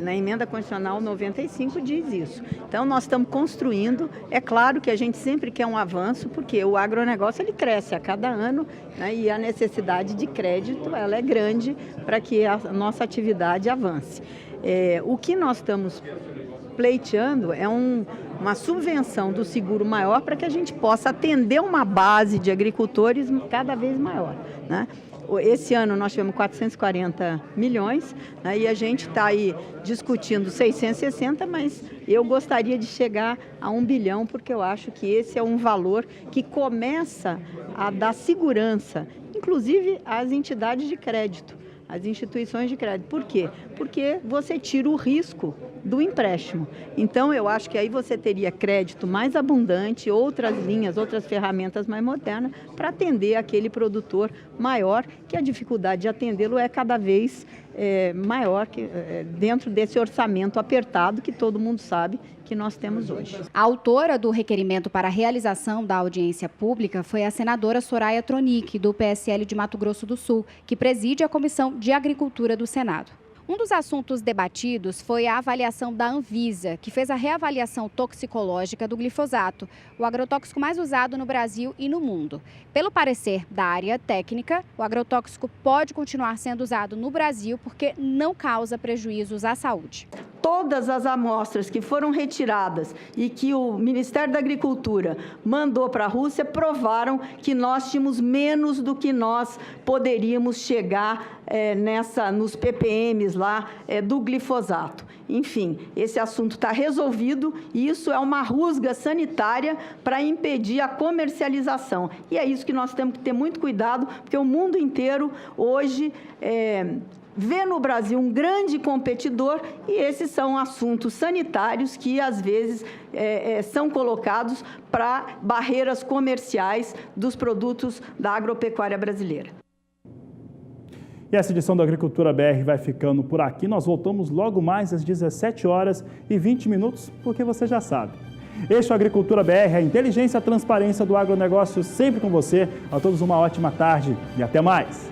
Na emenda constitucional 95 diz isso. Então, nós estamos construindo. É claro que a gente sempre quer um avanço, porque o agronegócio ele cresce a cada ano, né, e a necessidade de crédito ela é grande para que a nossa atividade avance. O que nós estamos pleiteando é uma subvenção do seguro maior para que a gente possa atender uma base de agricultores cada vez maior, né? Esse ano nós tivemos 440 milhões, né, e a gente está aí discutindo 660, mas eu gostaria de chegar a 1 bilhão, porque eu acho que esse é um valor que começa a dar segurança, inclusive às entidades de crédito, às instituições de crédito. Por quê? Porque você tira o risco do empréstimo. Então, eu acho que aí você teria crédito mais abundante, outras linhas, outras ferramentas mais modernas para atender aquele produtor maior, que a dificuldade de atendê-lo é cada vez maior dentro desse orçamento apertado que todo mundo sabe que nós temos hoje. A autora do requerimento para a realização da audiência pública foi a senadora Soraya Tronic, do PSL de Mato Grosso do Sul, que preside a Comissão de Agricultura do Senado. Um dos assuntos debatidos foi a avaliação da Anvisa, que fez a reavaliação toxicológica do glifosato, o agrotóxico mais usado no Brasil e no mundo. Pelo parecer da área técnica, o agrotóxico pode continuar sendo usado no Brasil porque não causa prejuízos à saúde. Todas as amostras que foram retiradas e que o Ministério da Agricultura mandou para a Rússia provaram que nós tínhamos menos do que nós poderíamos chegar nos ppms lá do glifosato. Enfim, esse assunto está resolvido e isso é uma rusga sanitária para impedir a comercialização. E é isso que nós temos que ter muito cuidado, porque o mundo inteiro hoje vê no Brasil um grande competidor e esses são assuntos sanitários que, às vezes, são colocados para barreiras comerciais dos produtos da agropecuária brasileira. E essa edição do Agricultura BR vai ficando por aqui. Nós voltamos logo mais às 17h20, porque você já sabe. Este é o Agricultura BR, a inteligência e a transparência do agronegócio sempre com você. A todos uma ótima tarde e até mais.